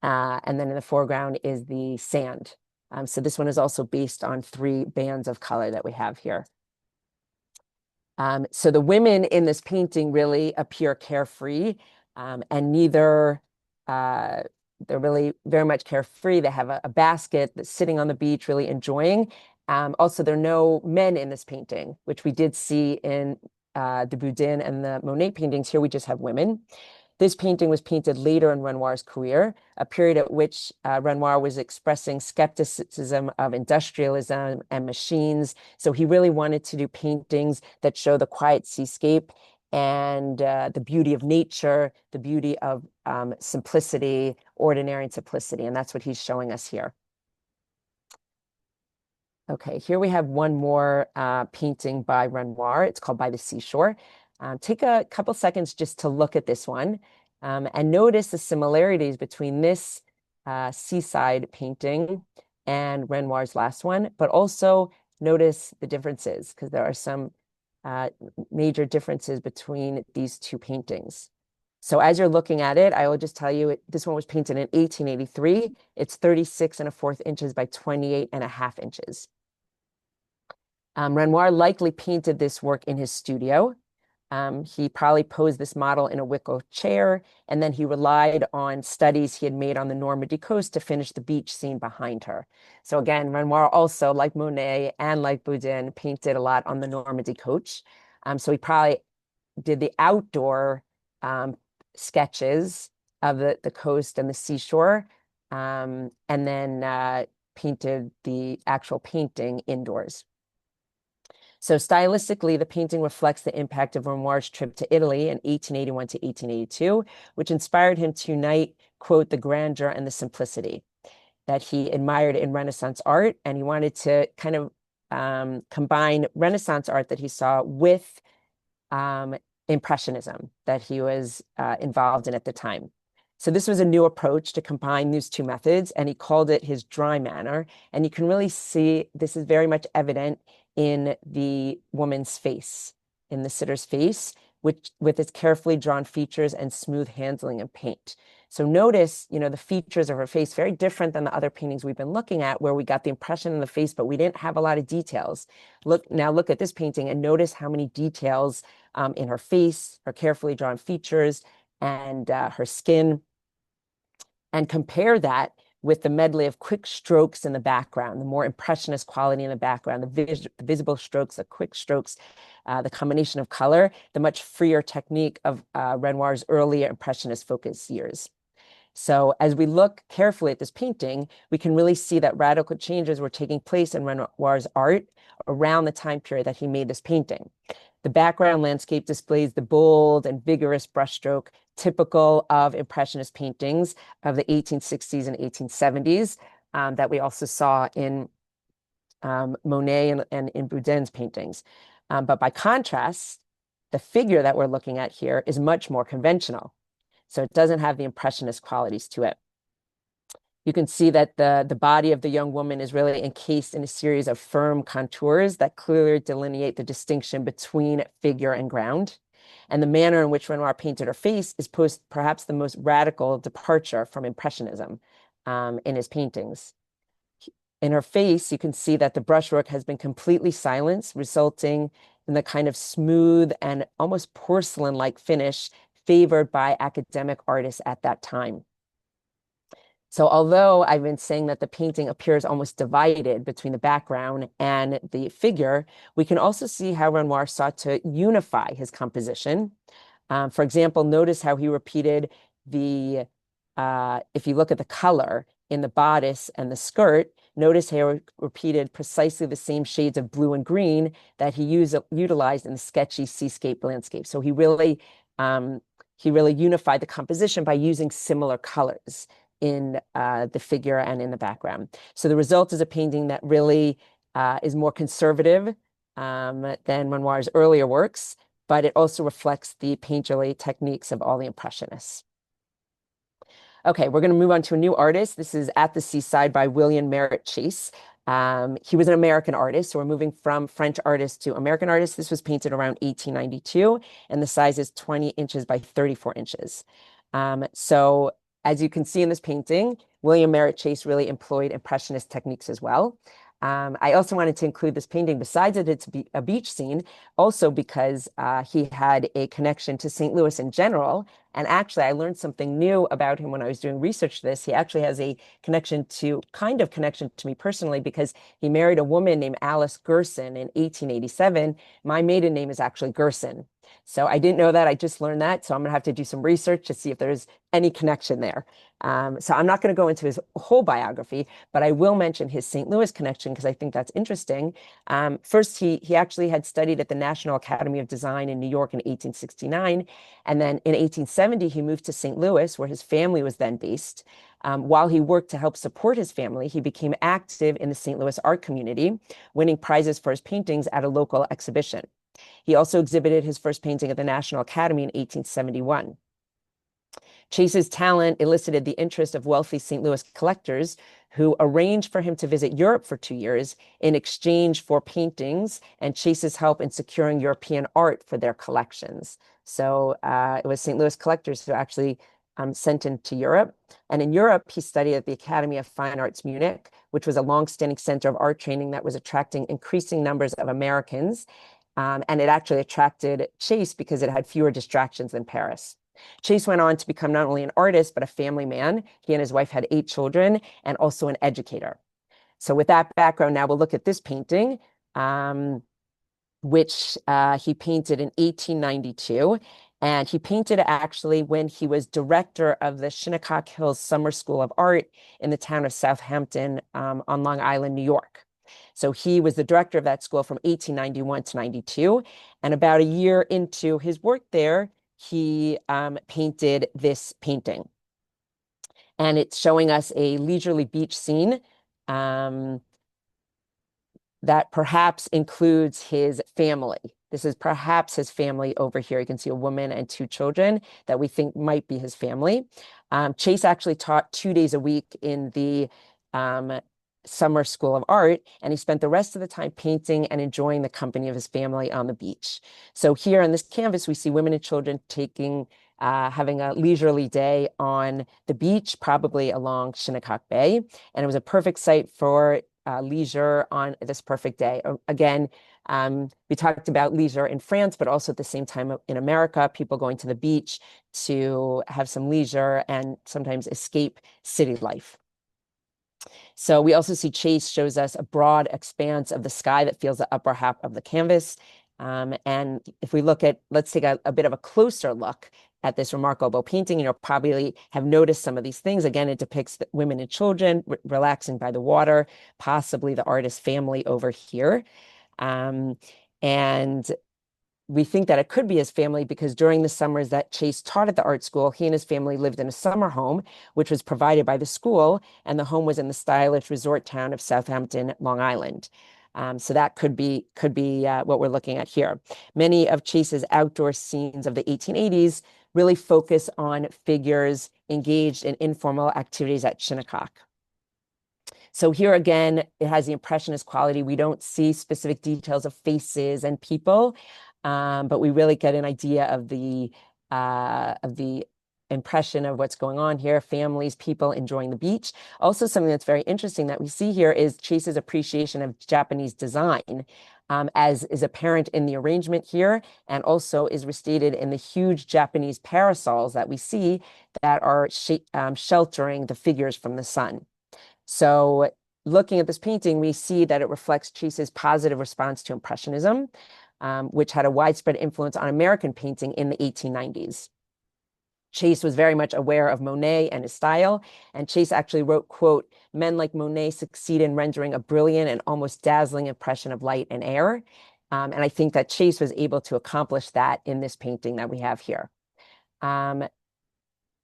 in the foreground is the sand. So this one is also based on three bands of color that we have here. So the women in this painting really appear carefree, and neither they're really very much carefree. They have a basket that's sitting on the beach, really enjoying. Also, there are no men in this painting, which we did see in the Boudin and the Monet paintings. Here we just have women. This painting was painted later in Renoir's career, a period at which Renoir was expressing skepticism of industrialism and machines. So he really wanted to do paintings that show the quiet seascape and the beauty of nature, the beauty of simplicity, ordinary and simplicity. And that's what he's showing us here. Okay, here we have one more painting by Renoir. It's called By the Seashore. Take a couple seconds just to look at this one and notice the similarities between this seaside painting and Renoir's last one, but also Notice the differences, because there are some major differences between these two paintings. So as you're looking at it, I will just tell you, this one was painted in 1883. It's 36 1/4 inches by 28 1/2 inches. Renoir likely painted this work in his studio. He probably posed this model in a wicker chair, and then he relied on studies he had made on the Normandy coast to finish the beach scene behind her. So again, Renoir also, like Monet and like Boudin, painted a lot on the Normandy coast. So he probably did the outdoor sketches of the coast and the seashore, and then painted the actual painting indoors. So stylistically, the painting reflects the impact of Renoir's trip to Italy in 1881 to 1882, which inspired him to unite, quote, the grandeur and the simplicity that he admired in Renaissance art. And he wanted to kind of combine Renaissance art that he saw with Impressionism that he was involved in at the time. So this was a new approach to combine these two methods, and he called it his dry manner. And you can really see this is very much evident in the woman's face, in the sitter's face, which with its carefully drawn features and smooth handling of paint. So notice, the features of her face, very different than the other paintings we've been looking at, where we got the impression in the face, but we didn't have a lot of details. Look at this painting and notice how many details in her face, her carefully drawn features, and her skin, and compare that with the medley of quick strokes in the background, the more impressionist quality in the background, the visible strokes, the quick strokes, the combination of color, the much freer technique of Renoir's earlier impressionist focus years. So as we look carefully at this painting, we can really see that radical changes were taking place in Renoir's art around the time period that he made this painting. The background landscape displays the bold and vigorous brushstroke typical of Impressionist paintings of the 1860s and 1870s that we also saw in Monet and in Boudin's paintings. But by contrast, the figure that we're looking at here is much more conventional. So it doesn't have the Impressionist qualities to it. You can see that the body of the young woman is really encased in a series of firm contours that clearly delineate the distinction between figure and ground. And the manner in which Renoir painted her face is perhaps the most radical departure from Impressionism in his paintings. In her face, you can see that the brushwork has been completely silenced, resulting in the kind of smooth and almost porcelain-like finish favored by academic artists at that time. So although I've been saying that the painting appears almost divided between the background and the figure, we can also see how Renoir sought to unify his composition. For example, notice how he repeated if you look at the color in the bodice and the skirt, notice how he repeated precisely the same shades of blue and green that he utilized in the sketchy seascape landscape. So he really unified the composition by using similar colors in the figure and in the background. So the result is a painting that really is more conservative than Renoir's earlier works, but it also reflects the painterly techniques of all the Impressionists. Okay, we're going to move on to a new artist. This is At the Seaside by William Merritt Chase. He was an American artist, so we're moving from French artist to American artist. This was painted around 1892, and the size is 20 inches by 34 inches. So as you can see in this painting, William Merritt Chase really employed Impressionist techniques as well. I also wanted to include this painting, besides it to be a beach scene, also because he had a connection to St. Louis in general. And actually, I learned something new about him when I was doing research to this. He actually has a connection to me personally, because he married a woman named Alice Gerson in 1887. My maiden name is actually Gerson. So I didn't know that. I just learned that. So I'm going to have to do some research to see if there's any connection there. So I'm not going to go into his whole biography, but I will mention his St. Louis connection because I think that's interesting. First, he actually had studied at the National Academy of Design in New York in 1869. And then in 1870, he moved to St. Louis, where his family was then based. While he worked to help support his family, he became active in the St. Louis art community, winning prizes for his paintings at a local exhibition. He also exhibited his first painting at the National Academy in 1871. Chase's talent elicited the interest of wealthy St. Louis collectors who arranged for him to visit Europe for 2 years in exchange for paintings and Chase's help in securing European art for their collections. So it was St. Louis collectors who actually sent him to Europe. And in Europe, he studied at the Academy of Fine Arts Munich, which was a longstanding center of art training that was attracting increasing numbers of Americans. And it actually attracted Chase because it had fewer distractions than Paris. Chase went on to become not only an artist, but a family man. He and his wife had 8 children and also an educator. So with that background, now we'll look at this painting, which he painted in 1892. And he painted it actually when he was director of the Shinnecock Hills Summer School of Art in the town of Southampton on Long Island, New York. So he was the director of that school from 1891 to 92. And about a year into his work there, he painted this painting. And it's showing us a leisurely beach scene that perhaps includes his family. This is perhaps his family over here. You can see a woman and 2 children that we think might be his family. Chase actually taught 2 days a week in the Summer School of Art, and he spent the rest of the time painting and enjoying the company of his family on the beach. So here on this canvas, we see women and children having a leisurely day on the beach, probably along Shinnecock Bay. And it was a perfect site for leisure on this perfect day. Again, we talked about leisure in France, but also at the same time in America, people going to the beach to have some leisure and sometimes escape city life. So we also see Chase shows us a broad expanse of the sky that fills the upper half of the canvas. And if we look at, let's take a bit of a closer look at this remarkable painting, you'll probably have noticed some of these things. Again, it depicts women and children relaxing by the water, possibly the artist's family over here. And we think that it could be his family because during the summers that Chase taught at the art school, he and his family lived in a summer home, which was provided by the school, and the home was in the stylish resort town of Southampton, Long Island. So that could be what we're looking at here. Many of Chase's outdoor scenes of the 1880s really focus on figures engaged in informal activities at Shinnecock. So here again, it has the impressionist quality. We don't see specific details of faces and people, but we really get an idea of the impression of what's going on here, families, people enjoying the beach. Also, something that's very interesting that we see here is Chase's appreciation of Japanese design, as is apparent in the arrangement here, and also is restated in the huge Japanese parasols that we see that are sheltering the figures from the sun. So looking at this painting, we see that it reflects Chase's positive response to Impressionism, which had a widespread influence on American painting in the 1890s. Chase was very much aware of Monet and his style, and Chase actually wrote, quote, "Men like Monet succeed in rendering a brilliant and almost dazzling impression of light and air." And I think that Chase was able to accomplish that in this painting that we have here.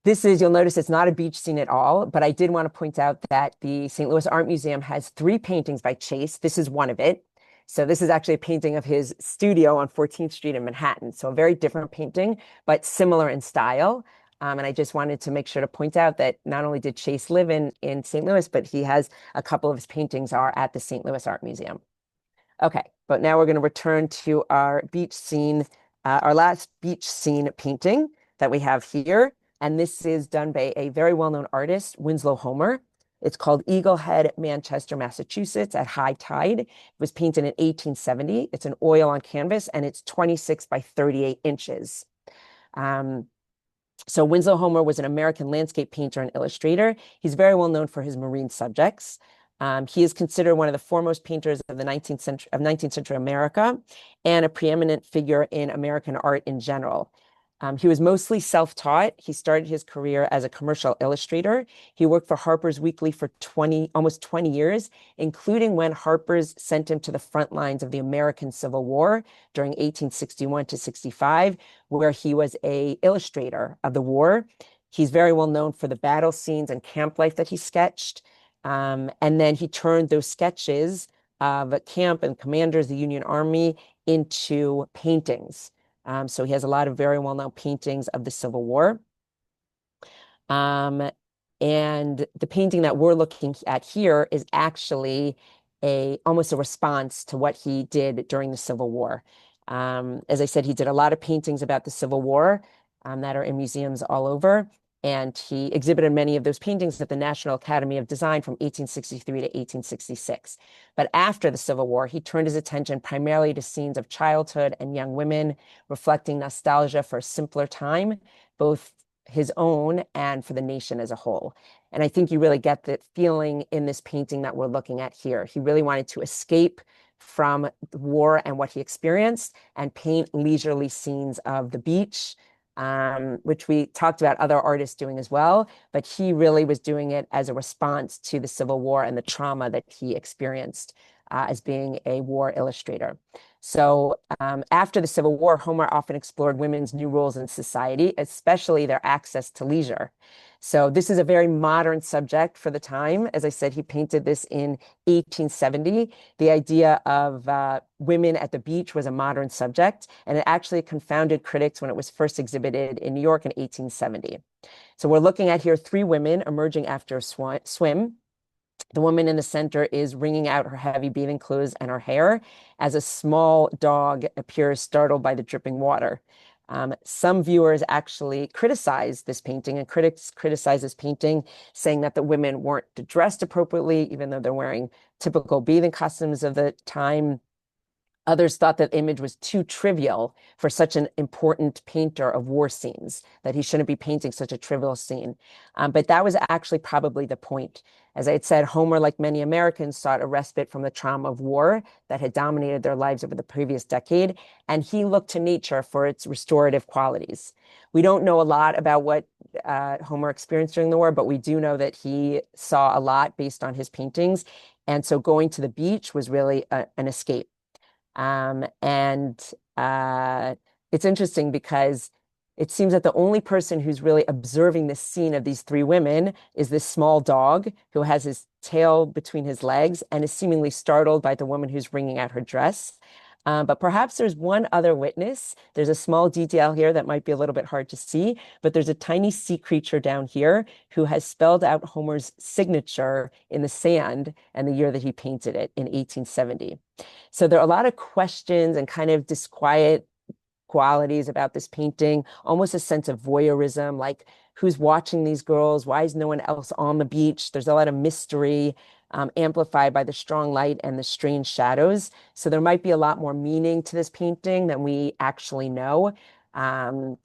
You'll notice it's not a beach scene at all, but I did want to point out that the St. Louis Art Museum has 3 paintings by Chase. This is one of it. So this is actually a painting of his studio on 14th Street in Manhattan. So a very different painting, but similar in style. And I just wanted to make sure to point out that not only did Chase live in St. Louis, but he has a couple of his paintings are at the St. Louis Art Museum. Okay, but now we're going to return to our beach scene, our last beach scene painting that we have here. And this is done by a very well-known artist, Winslow Homer. It's called Eagle Head, Manchester, Massachusetts at high tide. It was painted in 1870. It's an oil on canvas, and it's 26 by 38 inches. So Winslow Homer was an American landscape painter and illustrator. He's very well known for his marine subjects. He is considered one of the foremost painters of the 19th century America and a preeminent figure in American art in general. He was mostly self-taught. He started his career as a commercial illustrator. He worked for Harper's Weekly for almost 20 years, including when Harper's sent him to the front lines of the American Civil War during 1861 to 65, where he was an illustrator of the war. He's very well known for the battle scenes and camp life that he sketched. And then he turned those sketches of camp and commanders, the Union Army, into paintings. So he has a lot of very well-known paintings of the Civil War. And the painting that we're looking at here is actually almost a response to what he did during the Civil War. As I said, he did a lot of paintings about the Civil War that are in museums all over. And he exhibited many of those paintings at the National Academy of Design from 1863 to 1866. But after the Civil War, he turned his attention primarily to scenes of childhood and young women, reflecting nostalgia for a simpler time, both his own and for the nation as a whole. And I think you really get that feeling in this painting that we're looking at here. He really wanted to escape from the war and what he experienced and paint leisurely scenes of the beach, which we talked about other artists doing as well, but he really was doing it as a response to the Civil War and the trauma that he experienced as being a war illustrator. So after the Civil War, Homer often explored women's new roles in society, especially their access to leisure. So this is a very modern subject for the time. As I said, he painted this in 1870. The idea of women at the beach was a modern subject, and it actually confounded critics when it was first exhibited in New York in 1870. So we're looking at here 3 women emerging after a swim. The woman in the center is wringing out her heavy bathing clothes and her hair as a small dog appears startled by the dripping water. Some viewers actually criticize this painting, and critics criticize this painting, saying that the women weren't dressed appropriately, even though they're wearing typical bathing costumes of the time. Others thought that image was too trivial for such an important painter of war scenes, that he shouldn't be painting such a trivial scene. But that was actually probably the point. As I had said, Homer, like many Americans, sought a respite from the trauma of war that had dominated their lives over the previous decade, and he looked to nature for its restorative qualities. We don't know a lot about what Homer experienced during the war, but we do know that he saw a lot based on his paintings. And so going to the beach was really an escape. And it's interesting because it seems that the only person who's really observing this scene of these 3 women is this small dog who has his tail between his legs and is seemingly startled by the woman who's wringing out her dress. But perhaps there's one other witness. There's a small detail here that might be a little bit hard to see, but there's a tiny sea creature down here who has spelled out Homer's signature in the sand and the year that he painted it in 1870. So there are a lot of questions and kind of disquiet qualities about this painting, almost a sense of voyeurism, like who's watching these girls? Why is no one else on the beach? There's a lot of mystery, amplified by the strong light and the strange shadows. So there might be a lot more meaning to this painting than we actually know. Homer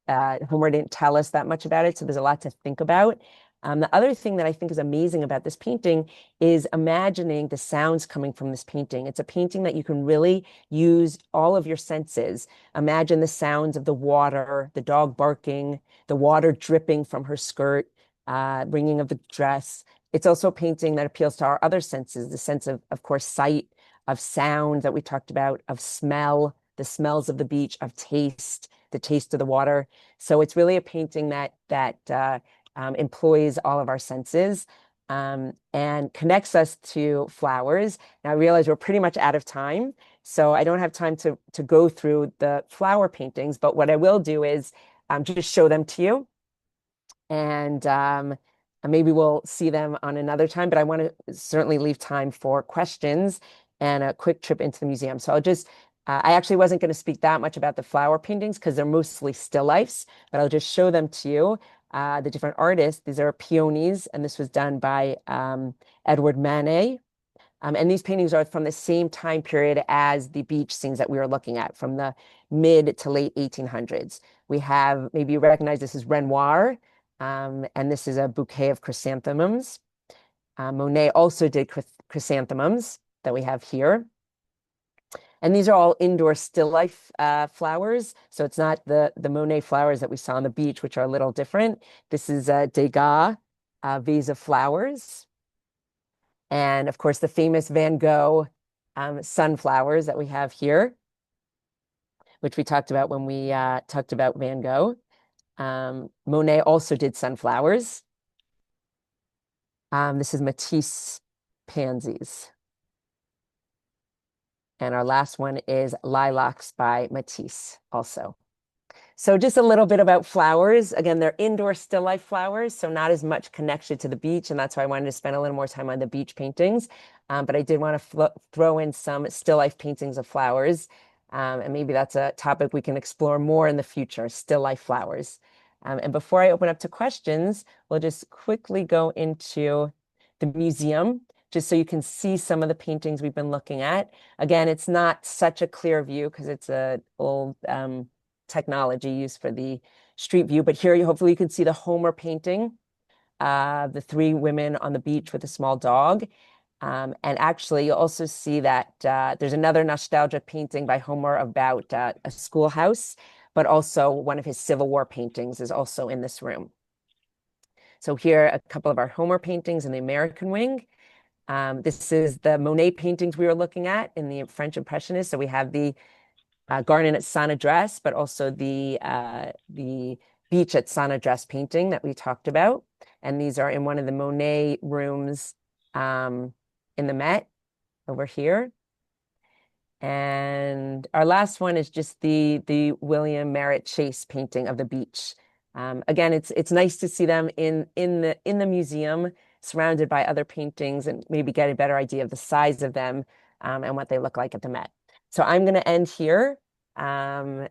didn't tell us that much about it, so there's a lot to think about. The other thing that I think is amazing about this painting is imagining the sounds coming from this painting. It's a painting that you can really use all of your senses. Imagine the sounds of the water, the dog barking, the water dripping from her skirt, wringing of the dress. It's also a painting that appeals to our other senses, the sense of course, sight, of sound that we talked about, of smell, the smells of the beach, of taste, the taste of the water. So it's really a painting that employs all of our senses and connects us to flowers. Now I realize we're pretty much out of time, so I don't have time to go through the flower paintings, but what I will do is just show them to you. And maybe we'll see them on another time, but I want to certainly leave time for questions and a quick trip into the museum. So I'll just, I actually wasn't going to speak that much about the flower paintings because they're mostly still lifes, but I'll just show them to you. The different artists. These are peonies, and this was done by Edward Manet. And these paintings are from the same time period as the beach scenes that we were looking at, from the mid to late 1800s. We have, maybe you recognize this is Renoir, and this is a bouquet of chrysanthemums. Monet also did chrysanthemums that we have here. And these are all indoor still life flowers. So it's not the Monet flowers that we saw on the beach, which are a little different. This is a Degas vase of flowers. And of course, the famous Van Gogh sunflowers that we have here, which we talked about when we talked about Van Gogh. Monet also did sunflowers. This is Matisse pansies. And our last one is Lilacs by Matisse also. So just a little bit about flowers. Again, they're indoor still life flowers, so not as much connection to the beach, and that's why I wanted to spend a little more time on the beach paintings. But I did want to throw in some still life paintings of flowers, and maybe that's a topic we can explore more in the future, still life flowers. And before I open up to questions, we'll just quickly go into the museum, just so you can see some of the paintings we've been looking at. Again, it's not such a clear view because it's an old technology used for the street view, but here hopefully you can see the Homer painting, the three women on the beach with a small dog. And actually, you'll also see that there's another nostalgic painting by Homer about a schoolhouse, but also one of his Civil War paintings is also in this room. So here, a couple of our Homer paintings in the American wing. This is the Monet paintings we were looking at in the French Impressionists. So we have the garden at Saint-Adresse, but also the beach at Saint-Adresse painting that we talked about. And these are in one of the Monet rooms in the Met over here. And our last one is just the William Merritt Chase painting of the beach. Again, it's nice to see them in the museum, surrounded by other paintings, and maybe get a better idea of the size of them and what they look like at the Met. So I'm going to end here, and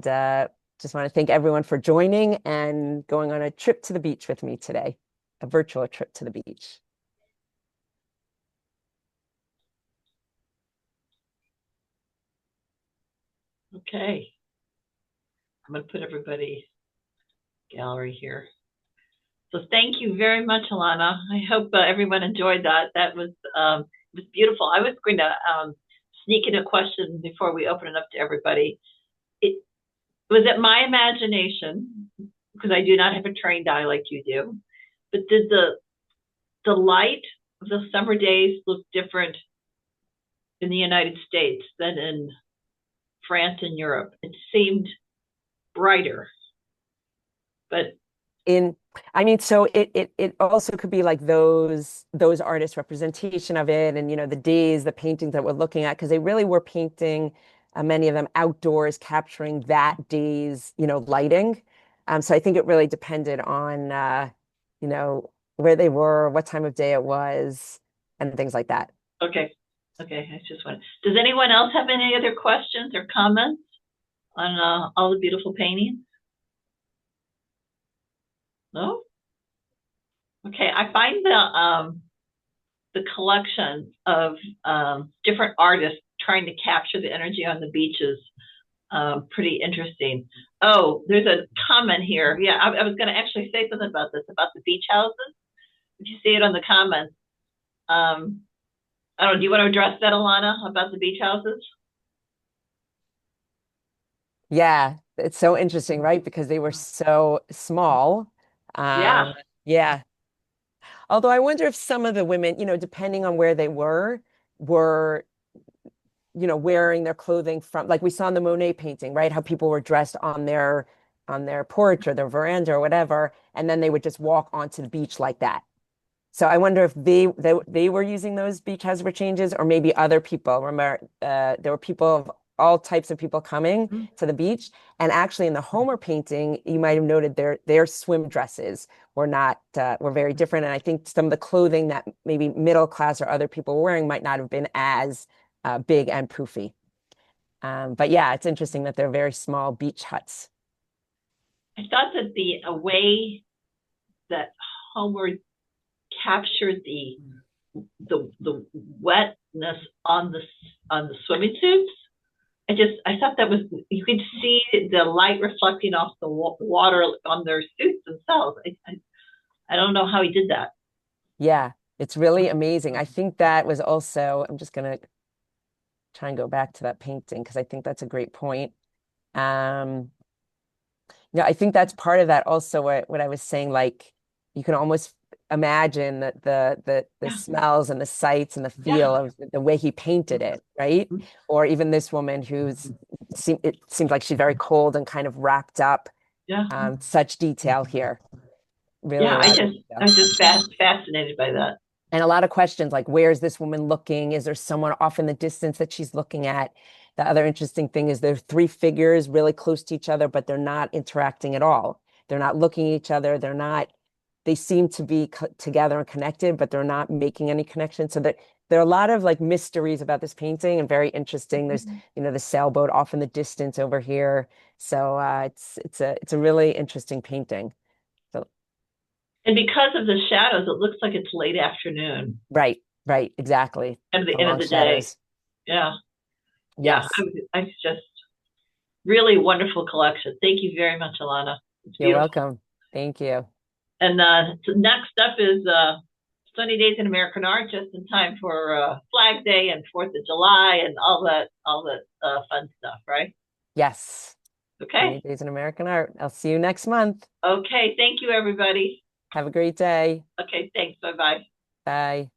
just want to thank everyone for joining and going on a trip to the beach with me today, a virtual trip to the beach. Okay. I'm going to put everybody gallery here. So thank you very much, Elana. I hope everyone enjoyed that. That was beautiful. I was going to sneak in a question before we open it up to everybody. Was it my imagination, because I do not have a trained eye like you do, but did the light of the summer days look different in the United States than in France and Europe? It seemed brighter, but I mean, so it also could be like those artists' representation of it, and the days, the paintings that we're looking at, because they really were painting many of them outdoors, capturing that day's lighting. So I think it really depended on where they were, what time of day it was, and things like that. Okay. I just want. Does anyone else have any other questions or comments on all the beautiful paintings? No? Okay, I find the collection of different artists trying to capture the energy on the beaches pretty interesting. Oh, there's a comment here. Yeah, I was going to actually say something about this, about the beach houses. If you see it on the comments, I don't know, do you want to address that, Elana, about the beach houses? Yeah, it's so interesting, right? Because they were so small. Yeah. Yeah. Although I wonder if some of the women, depending on where they were wearing their clothing from, like we saw in the Monet painting, right? How people were dressed on their porch or their veranda or whatever, and then they would just walk onto the beach like that. So I wonder if they were using those beach house for changes, or maybe other people. Remember, there were people of all types of people coming to the beach. And actually, in the Homer painting, you might have noted their swim dresses were very different. And I think some of the clothing that maybe middle class or other people were wearing might not have been as big and poofy. But yeah, it's interesting that they're very small beach huts. I thought that the way that Homer captured the wetness on the swimming suits. I thought that was, you could see the light reflecting off the water on their suits themselves. I don't know how he did that. Yeah, it's really amazing. I think that was also, I'm just gonna try and go back to that painting because I think that's a great point. I think that's part of that also, what I was saying, like you can almost imagine that the Yeah. smells and the sights and the feel of the way he painted it, right? Or even this woman it seems like she's very cold and kind of wrapped up. Yeah. Such detail here. Really, Yeah, I'm just fascinated by that. And a lot of questions like, where is this woman looking? Is there someone off in the distance that she's looking at? The other interesting thing is there are three figures really close to each other, but they're not interacting at all. They're not looking at each other. They seem to be together and connected, but they're not making any connection. So that there are a lot of like mysteries about this painting and very interesting. There's, the sailboat off in the distance over here. So it's a really interesting painting. So And because of the shadows, it looks like it's late afternoon right, exactly. at the The end of long the day. shadows. Yeah. Yeah. Yes, I just really wonderful collection. Thank you very much, Elana. It's you're beautiful. welcome. Thank you. And so next up is Sunny Days in American Art, just in time for Flag Day and 4th of July and all that fun stuff, right? Yes. Sunny Okay. Days in American Art. I'll see you next month. Okay. Thank you, everybody. Have a great day. Okay. Thanks. Bye bye. Bye.